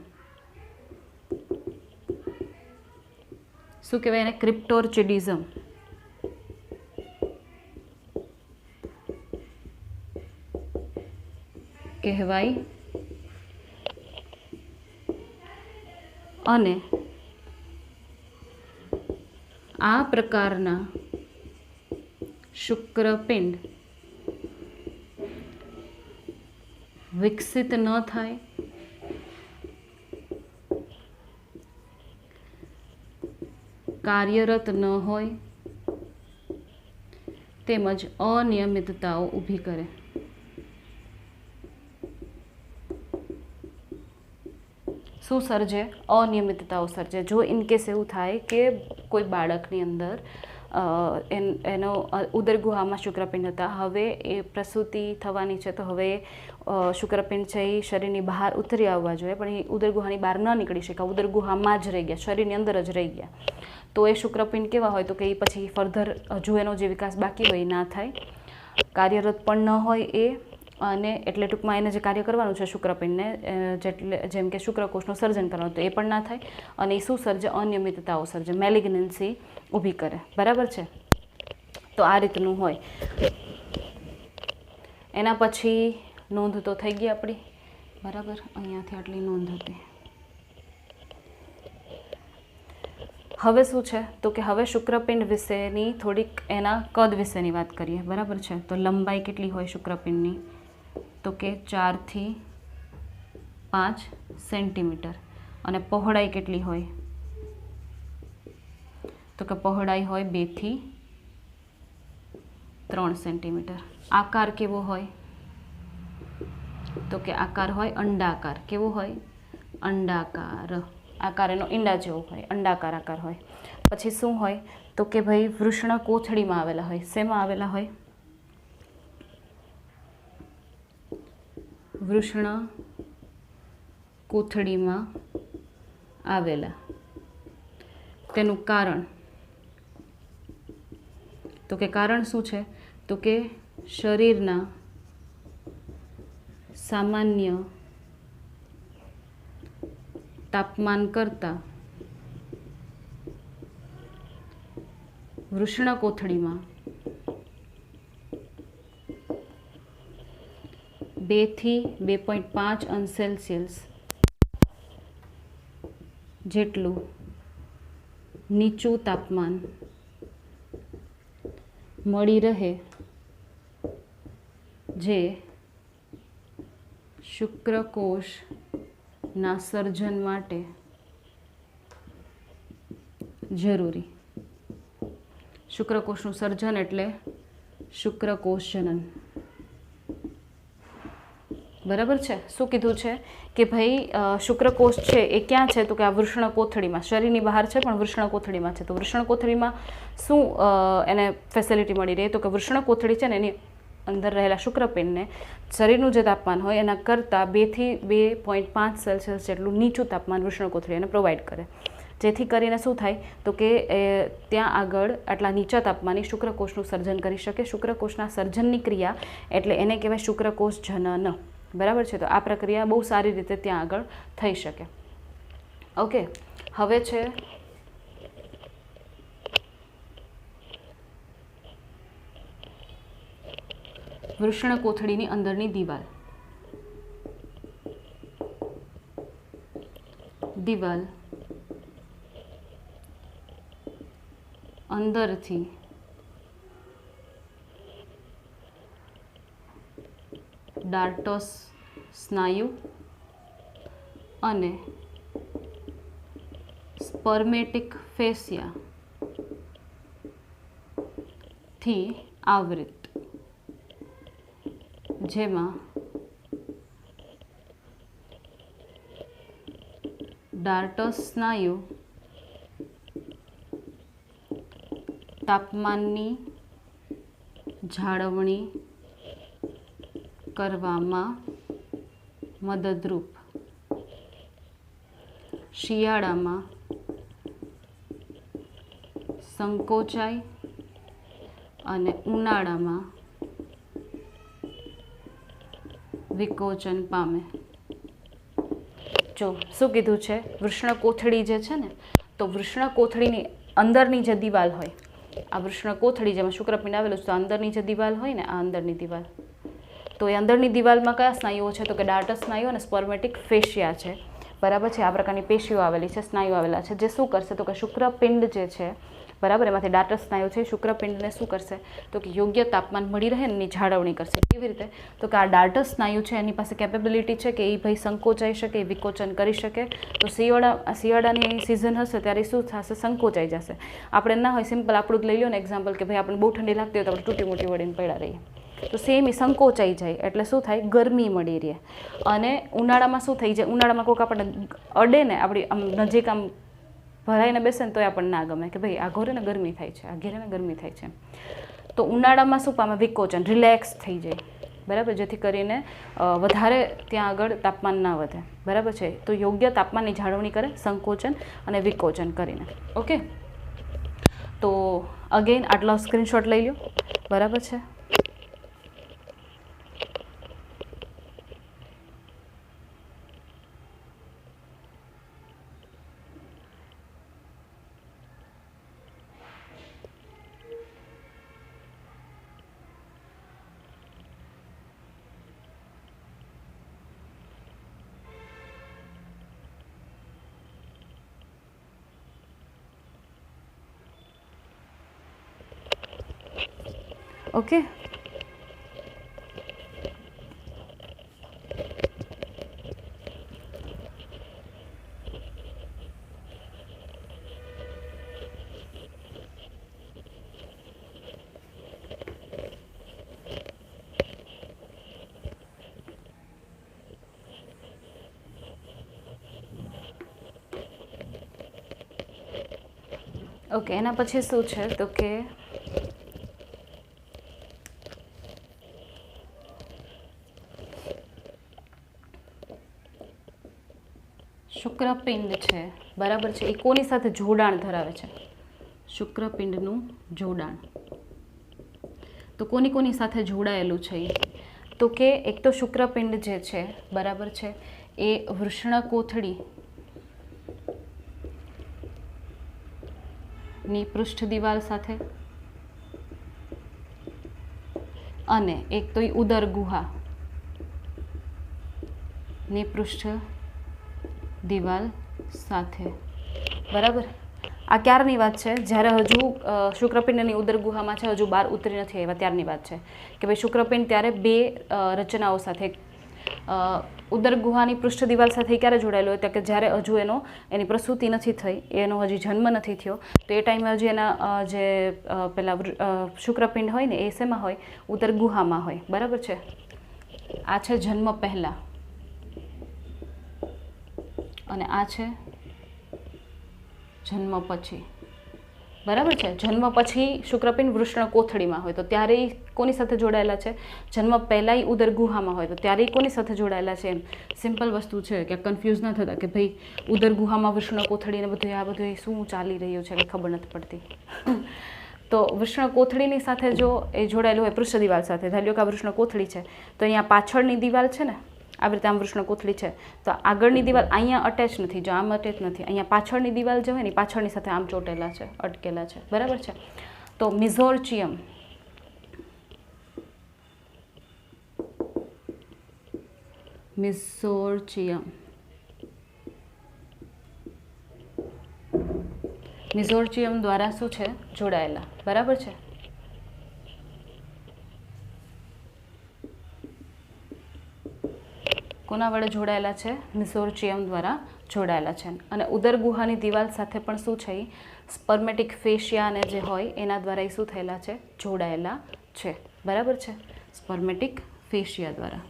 શું કહેવાય એને? ક્રિપ્ટોર્ચિડિઝમ કહેવાય. અને આ પ્રકારના શુક્રપિંડ વિકસિત ન થાય, કાર્યરત ન હોય, તેમજ અનિયમિતતાઓ ઊભી કરે. શું સર્જે? અનિયમિતતાઓ સર્જે. જો ઇનકેસ એવું થાય કે કોઈ બાળકની અંદર એનો ઉદરગુહામાં શુક્રપિંડ હતા, હવે એ પ્રસૂતિ થવાની છે, તો હવે શુક્રપિંડ છે એ શરીરની બહાર ઉતરી આવવા જોઈએ, પણ એ ઉદરગુહાની બહાર ન નીકળી શક્યા, ઉદરગુહામાં જ રહી ગયા, શરીરની અંદર જ રહી ગયા, તો એ શુક્રપિંડ કેવા હોય તો કે એ પછી ફર્ધર હજુ એનો જે વિકાસ બાકી હોય એ ના થાય, કાર્યરત પણ ન હોય એ, અને એટલે ટૂંકમાં એને જે કાર્ય કરવાનું છે શુક્રપિંડને, જેમ કે શુક્રકોષનું સર્જન કરવાનું, તો એ પણ ના થાય, અને એ શું સર્જે? અનિયમિતતાઓ સર્જે, મેલિગ્નન્સી ઊભી કરે. બરાબર છે? તો આ રીતનું હોય. એના પછી નોંધ તો થઈ ગઈ આપણી. બરાબર, અહીંયાથી આટલી નોંધ હતી. હવે શું છે તો કે હવે શુક્રપિંડ વિશેની થોડીક એના કદ વિશેની વાત કરીએ. બરાબર છે? તો લંબાઈ કેટલી હોય શુક્રપિંડની? તો કે 4 થી 5 સેન્ટીમીટર. અને પહોળાઈ કેટલી હોય? તો કે પહોળાઈ હોય 2 થી 3 સેન્ટીમીટર. આકાર કેવો હોય? તો કે આકાર હોય અંડાકાર. કેવો હોય? અંડાકાર. આકાર એનો ઈંડા જેવો હોય, અંડાકાર આકાર હોય. પછી શું હોય તો કે ભાઈ વૃષણ કોથળીમાં આવેલા હોય. શેમાં આવેલા હોય? વૃષણ કોથળીમાં આવેલા. તેનું કારણ તો કે કારણ શું છે તો કે શરીરના સામાન્ય તાપમાન કરતાં વૃષણ કોથળીમાં 2 થી 2.5 અંશ સેલ્સિયસ જેટલું નીચું તાપમાન મળી રહે, જે શુક્રકોષના સર્જન માટે જરૂરી. શુક્રકોષનું સર્જન એટલે શુક્રકોષ જનન. બરાબર છે? શું કીધું છે કે ભાઈ શુક્રકોષ છે એ ક્યાં છે તો કે આ વૃષણ કોથળીમાં, શરીરની બહાર છે પણ વૃષણ કોથળીમાં છે. તો વૃષણ કોથળીમાં શું એને ફેસિલિટી મળી રહે તો કે વૃષણ કોથળી છે ને એની અંદર રહેલા શુક્રપિંડને શરીરનું જે તાપમાન હોય એના કરતાં 2 થી 2.5 સેલ્સિયસ જેટલું નીચું તાપમાન વૃષણ કોથળી એને પ્રોવાઈડ કરે, જેથી કરીને શું થાય તો કે ત્યાં આગળ આટલા નીચા તાપમાને શુક્રકોષનું સર્જન કરી શકે. શુક્રકોષના સર્જનની ક્રિયા એટલે એને કહેવાય શુક્રકોષ જનન. બરાબર છે? તો આ પ્રક્રિયા બહુ સારી રીતે ત્યાં આગળ થઈ શકે. ઓકે, હવે છે વૃષણ કોથળીની અંદરની દિવાલ. દિવાલ અંદરથી ડાર્ટસ સ્નાયુ અને સ્પર્મેટિક ફેસિયા થી આવૃત, જેમાં ડાર્ટસ સ્નાયુ તાપમાનની જાળવણી કરવામાં મદદરૂપ. શિયાળામાં સંકોચાય અને ઉનાળામાં વિકોચન પામે. જો શું કીધું છે, વૃષણ કોથળી જે છે ને, તો વૃષણ કોથળીની અંદરની જે દિવાલ હોય, આ વૃષણ કોથળી જેમાં શુક્રપિંડ આવેલું છે, તો અંદરની જે દિવાલ હોય ને, આ અંદરની દિવાલ, તો એ અંદરની દિવાલમાં કયા સ્નાયુઓ છે તો કે ડાર્ટસ સ્નાયુ અને સ્પર્મેટિક ફેશિયા છે. બરાબર છે? આ પ્રકારની પેશીઓ આવેલી છે, સ્નાયુ આવેલા છે, જે શું કરશે તો કે શુક્રપિંડ જે છે, બરાબર, એમાંથી ડાર્ટસ સ્નાયુ છે, શુક્રપિંડને શું કરશે તો કે યોગ્ય તાપમાન મળી રહે એની જાળવણી કરશે. કેવી રીતે તો કે આ ડાર્ટસ સ્નાયુ છે એની પાસે કેપેબિલિટી છે કે એ ભાઈ સંકોચાઈ શકે, એ વિકોચન કરી શકે. તો શિયાળાની સિઝન હશે ત્યારે શું થશે? સંકોચાઈ જશે. આપણે ના હોય સિમ્પલ આપણું જ લઈ લો ને એક્ઝામ્પલ કે ભાઈ આપણે બહુ ઠંડી લાગતી હોય તો આપણે તૂટી મોટી વળીને પડ્યા રહીએ, તો સેમ એ સંકોચાઈ જાય એટલે શું થાય, ગરમી મળી રહે. અને ઉનાળામાં શું થઈ જાય, ઉનાળામાં કોઈક આપણને અડે ને, આપણી આમ નજીક આમ ભરાઈને બેસે ને તોય આપણને ના ગમે કે ભાઈ આ ઘરે ને ગરમી થાય છે, આ ઘેરે ને ગરમી થાય છે. તો ઉનાળામાં શું પામે, વિકોચન, રિલેક્સ થઈ જાય, બરાબર, જેથી કરીને વધારે ત્યાં આગળ તાપમાન ના વધે, બરાબર છે. તો યોગ્ય તાપમાનની જાળવણી કરે સંકોચન અને વિકોચન કરીને. ઓકે, તો અગેન આટલો સ્ક્રીનશોટ લઈ લો, બરાબર છે. ઓકે, ઓકે, એના પછી શું છે તો કે શુક્રપિંડ છે, બરાબર છે. એ કોની સાથે જોડાણ ધરાવે છે, શુક્રપિંડનું જોડાણ. તો કોની સાથે જોડાયેલું છે એ, તો કે એક તો શુક્રપિંડ જે છે, બરાબર છે, એ વૃષણકોથળી ની પૃષ્ઠ દિવાલ સાથે, અને એક તો ઉદર ગુહા ની પૃષ્ઠ દિવાલ સાથે, બરાબર. આ ક્યારની વાત છે, જ્યારે હજુ શુક્રપિંડની ઉદર ગુહામાં છે, હજુ બહાર ઉતરી નથી આવ્યા ત્યારની વાત છે કે ભાઈ શુક્રપિંડ ત્યારે બે રચનાઓ સાથે, ઉદર ગુહાની પૃષ્ઠ દિવાલ સાથે ક્યારે જોડાયેલો હોય, કે જ્યારે હજુ એની પ્રસૂતિ નથી થઈ, એનો હજી જન્મ નથી થયો, તો એ ટાઈમે હજી એના જે પેલા શુક્રપિંડ હોય ને એ શેમાં હોય, ઉદર ગુહામાં હોય, બરાબર છે. આ છે જન્મ પહેલાં અને આ છે જન્મ પછી, બરાબર છે. જન્મ પછી શુક્રપિંડ વૃષણકોથળીમાં હોય તો ત્યારે એ કોની સાથે જોડાયેલા છે, જન્મ પહેલાં ઉદર ગુહામાં હોય તો ત્યારે કોની સાથે જોડાયેલા છે. એમ સિમ્પલ વસ્તુ છે કે કન્ફ્યુઝ ન થતા કે ભાઈ ઉદર ગુહામાં વૃષણકોથળીને બધું આ બધું શું ચાલી રહ્યું છે કંઈ ખબર નથી પડતી. તો વૃષણકોથળીની સાથે જો એ જોડાયેલું હોય પૃષ્ઠ દિવાલ સાથે, ધારો કે આ વૃષણકોથળી છે તો અહીંયા પાછળની દિવાલ છે ને, આવી રીતે આમ વૃષણકોથળી છે તો આગળની દિવાલ અહીંયા અટેચ નથી, જો આમ અટેચ નથી, અહીંયા પાછળની દિવાલ જે હોય ને પાછળની સાથે આમ ચોટેલા છે, અટકેલા છે, બરાબર છે. તો મિઝોરચિયમ મિઝોરચિયમ દ્વારા શું છે, જોડાયેલા, બરાબર છે. કોના વડે જોડાયેલા છે, મિઝોરચિયમ દ્વારા જોડાયેલા છે. અને ઉદર ગુહાની દિવાલ સાથે પણ શું છે, સ્પર્મેટિક ફેશિયા અને જે હોય એના દ્વારા એ શું થયેલા છે, જોડાયેલા છે, બરાબર છે, સ્પર્મેટિક ફેશિયા દ્વારા.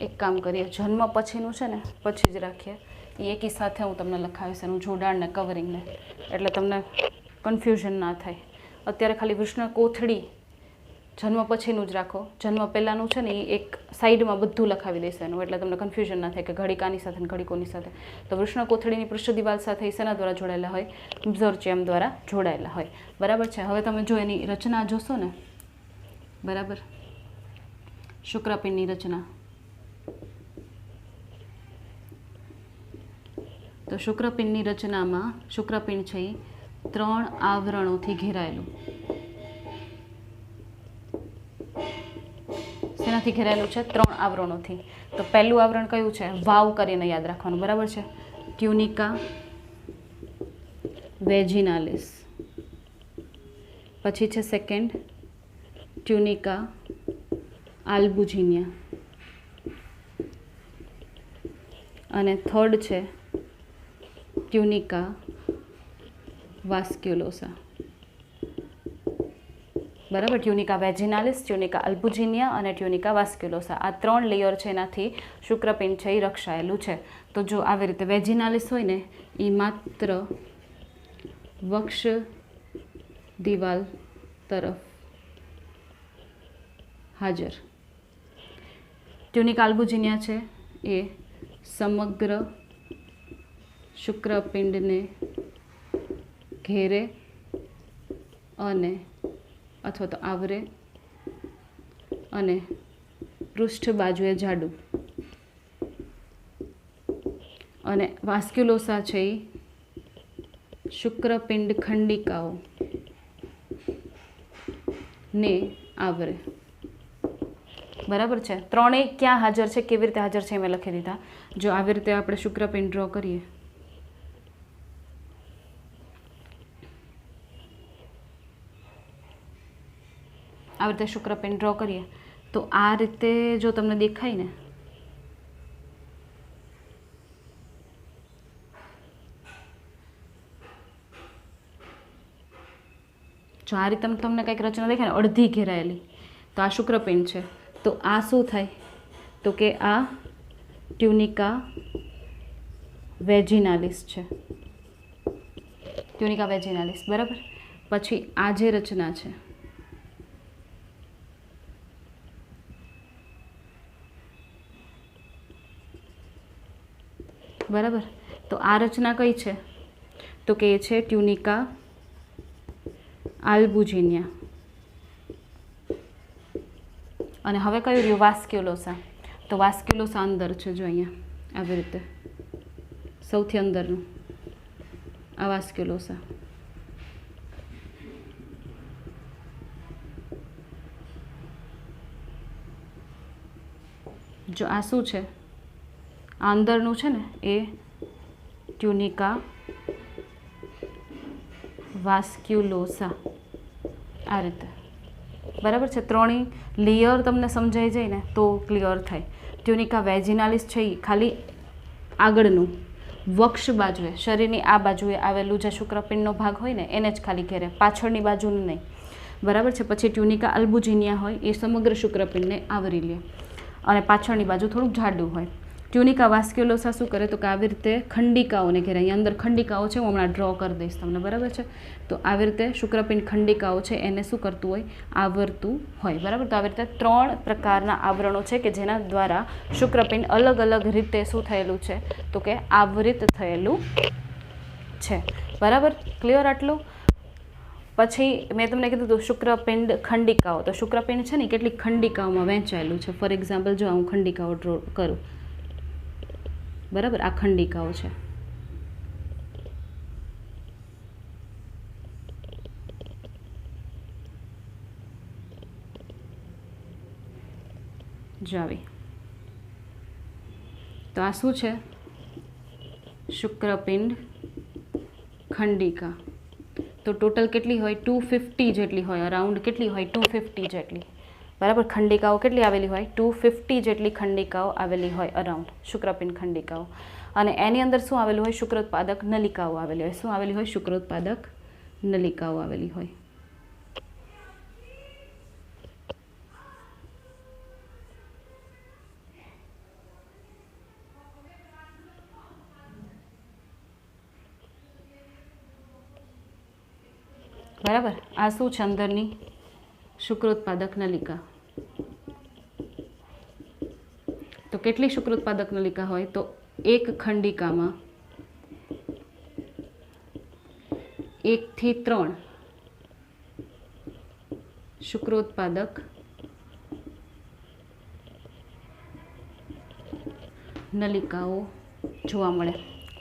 એક કામ કરીએ, જન્મ પછીનું છે ને પછી જ રાખીએ, એ એકી સાથે હું તમને લખાવીશ એનું જોડાણ ને કવરિંગને, એટલે તમને કન્ફ્યુઝન ના થાય. અત્યારે ખાલી વૃષણકોથળી જન્મ પછીનું જ રાખો, જન્મ પહેલાંનું છે ને એ એક સાઈડમાં બધું લખાવી દેશે એનું, એટલે તમને કન્ફ્યુઝન ના થાય કે ઘડી કાની સાથે ને ઘડી કોની સાથે. તો વૃષણકોથળીની પૃષ્ઠ દિવાલ સાથે શેના દ્વારા જોડાયેલા હોય, મિઝોરચિયમ દ્વારા જોડાયેલા હોય, બરાબર છે. હવે તમે જો એની રચના જોશો ને, બરાબર, શુક્રપિંડની રચના, તો શુક્રપિંડની રચનામાં શુક્રપિંડ છે એ 3 આવરણોથી ઘેરાયેલું. શેનાથી ઘેરાયેલું છે, 3 આવરણોથી. તો પહેલું આવરણ કયું છે, વાવ કરીને યાદ રાખવાનું, બરાબર છે, ટ્યુનિકા વેજિનાલિસ. પછી છે સેકન્ડ ટ્યુનિકા આલ્બુજિનિયા. અને થર્ડ છે ટ્યુનિકા વાસ્ક્યુલોસા. બરાબર, ટ્યુનિકા વેજિનાલિસ, ટ્યુનિકા અલ્બુજિનિયા અને ટ્યુનિકા વાસ્ક્યુલોસા, આ 3 લેયર છે, એનાથી શુક્રપિંડ છે એ રક્ષાયેલું છે. તો જો આવી રીતે વેજિનાલિસ હોય ને એ માત્ર વક્ષ દિવાલ તરફ હાજર. ટ્યુનિકા અલ્બુજિનિયા છે એ સમગ્ર શુક્રપિંડને ઘેરે અને અથવા તો આવરે અને પૃષ્ઠ બાજુએ જાડું. અને વાસ્ક્યુલોસા છે એ શુક્રપિંડ ખંડિકાઓ ને આવરે. બરાબર છે. ત્રણેય ક્યાં હાજર છે, કેવી રીતે હાજર છે, મેં લખી દીધા. જો આવી રીતે આપણે શુક્રપિંડ ડ્રો કરીએ, આવી રીતે શુક્રપિંડ ડ્રો કરીએ તો આ રીતે જો તમને દેખાય ને, જો આ રીતે તમને કંઈક રચના દેખાય ને અડધી ઘેરાયેલી, તો આ શુક્રપિંડ છે. તો આ શું થાય તો કે આ ટ્યુનિકા વેજિનાલિસ છે, ટ્યુનિકા વેજિનાલિસ. બરાબર. પછી આ જે રચના છે, બરાબર, તો આ રચના કઈ છે તો કે એ છે ટ્યુનિકા આલ્બુજિનિયા. અને હવે કયું રહ્યું વાસ્ક્યુલોસા. તો વાસ્ક્યુલોસા અંદર છે, જો અહીંયા આવી રીતે સૌથી અંદરનું આ વાસ્ક્યુલોસા. જો આ શું છે, આ અંદરનું છે ને એ ટ્યુનિકા વાસ્ક્યુલોસા, આ રીતે. બરાબર છે. ત્રણેય લેયર તમને સમજાઈ જાય ને તો ક્લિયર થાય. ટ્યુનિકા વેજિનાલિસ છે એ ખાલી આગળનું વક્ષ બાજુએ, શરીરની આ બાજુએ આવેલું જે શુક્રપિંડનો ભાગ હોય ને એને જ ખાલી ઘેરે, પાછળની બાજુનું નહીં. બરાબર છે. પછી ટ્યુનિકા અલ્બુજિનિયા હોય એ સમગ્ર શુક્રપિંડને આવરી લે અને પાછળની બાજુ થોડુંક જાડું હોય. ટ્યુનિકા વાસ્ક્યુલોસા શું કરે તો કે આવી રીતે ખંડિકાઓને ઘેરે, અહીંયા અંદર ખંડિકાઓ છે, હું હમણાં ડ્રો કરી દઈશ તમને. બરાબર છે. તો આવી રીતે શુક્રપિંડ ખંડિકાઓ છે એને શું કરતું હોય, આવરતું હોય. બરાબર. તો આવી રીતે 3 પ્રકારના આવરણો છે કે જેના દ્વારા શુક્રપિંડ અલગ અલગ રીતે શું થયેલું છે તો કે આવરિત થયેલું છે. બરાબર. ક્લિયર આટલું. પછી મેં તમને કીધું હતું શુક્રપિંડ ખંડિકાઓ. તો શુક્રપિંડ છે ને કેટલીક ખંડિકાઓમાં વહેંચાયેલું છે. ફોર એક્ઝામ્પલ જો હું ખંડિકાઓ ડ્રો કરું, બરાબર, આ ખંડિકાઓ છે. જો આવી. તો આ શું છે, શુક્રપિંડ ખંડિકા. તો ટોટલ કેટલી હોય, 250 જેટલી હોય, અરાઉન્ડ કેટલી હોય, 250 જેટલી. બરાબર. ખંડિકાઓ કેટલી આવેલી હોય, 250 જેટલી ખંડિકાઓ આવેલી હોય અરાઉન્ડ, શુક્રપિંડ ખંડિકાઓ. અને એની અંદર શું આવેલું હોય, શુક્રોત્પાદક નલિકાઓ આવેલી હોય. શું આવેલી હોય, શુક્રોત્પાદક નલિકાઓ આવેલી હોય. બરાબર. આ શું છે, અંદરની શુક્રોત્પાદક નલિકા. તો કેટલી શુક્રોત્પાદક નલિકા હોય તો એક ખંડિકામાં 1 થી 3 શુક્રોત્પાદક નલિકાઓ જોવા મળે.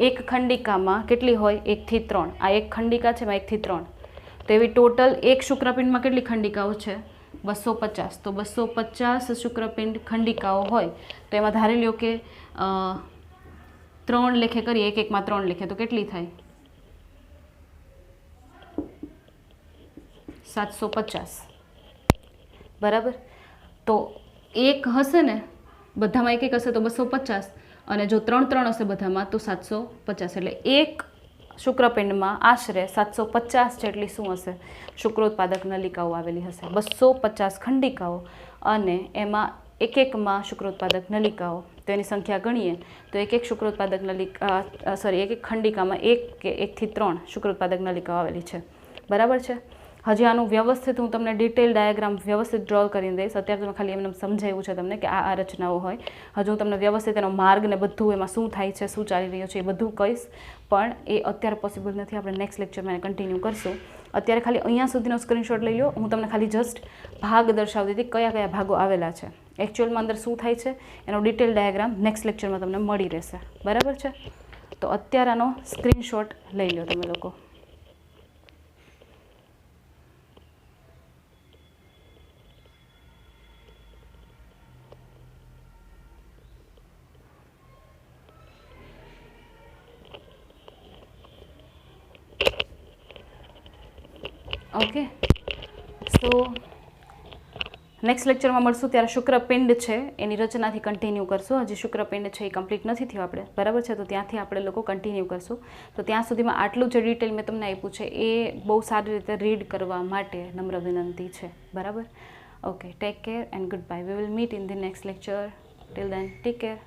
એક ખંડિકામાં કેટલી હોય, 1 થી 3. આ એક ખંડિકા છે, 1 થી 3. તો એવી ટોટલ એક શુક્રપિંડમાં કેટલી ખંડિકાઓ છે, 250. તો 250 શુક્રપિંડ ખંડિકાઓ હોય તો એમાં ધારી લ્યો કે 3 લેખે કરીએ, એક એકમાં 3 લેખે, તો કેટલી થાય, 750. બરાબર. તો એક હશે ને, બધામાં એક એક હશે તો 250, અને જો 3 હશે બધામાં તો 750, એટલે એક શુક્રપિંડમાં આશરે 750 જેટલી શું હશે, શુક્રોત્પાદક નલિકાઓ આવેલી હશે. 250 ખંડિકાઓ અને એમાં એક એકમાં શુક્રોત્પાદક નલિકાઓ, તો એની સંખ્યા ગણીએ તો એક શુક્રોત્પાદક નલિકા એક ખંડિકામાં 1 કે 1 થી 3 શુક્રોત્પાદક નલિકાઓ આવેલી છે. બરાબર છે. હજી આનું વ્યવસ્થિત હું તમને ડિટેલ ડાયાગ્રામ વ્યવસ્થિત ડ્રો કરીને દઈશ. અત્યારે તો ખાલી એમને સમજાવ્યું છે તમને કે આ રચનાઓ હોય. હજુ હું તમને વ્યવસ્થિત એનો માર્ગ ને બધું એમાં શું થાય છે, શું ચાલી રહ્યું છે એ બધું કહીશ, પણ એ અત્યારે પોસિબલ નથી. આપણે નેક્સ્ટ લેક્ચરમાં એને કન્ટિન્યુ કરશું. અત્યારે ખાલી અહીંયા સુધીનો સ્ક્રીનશોટ લઈ લો. હું તમને ખાલી જસ્ટ ભાગ દર્શાવતી હતી, કયા કયા ભાગો આવેલા છે, એકચ્યુઅલમાં અંદર શું થાય છે એનો ડિટેલ ડાયાગ્રામ નેક્સ્ટ લેક્ચરમાં તમને મળી રહેશે. બરાબર છે. તો અત્યારે આનો સ્ક્રીનશોટ લઈ લો તમે લોકો. ઓકે, સો નેક્સ્ટ લેક્ચરમાં મળશું ત્યારે શુક્રપિંડ છે એની રચનાથી કન્ટિન્યુ કરશું. હજી શુક્રપિંડ છે એ કમ્પ્લીટ નથી થયું આપણે. બરાબર છે. તો ત્યાંથી આપણે લોકો કન્ટિન્યુ કરશું. તો ત્યાં સુધીમાં આટલું જે ડિટેલ મેં તમને આપ્યું છે એ બહુ સારી રીતે રીડ કરવા માટે નમ્ર વિનંતી છે. બરાબર. Okay, take care and good bye. We will meet in the next lecture. Till then take care.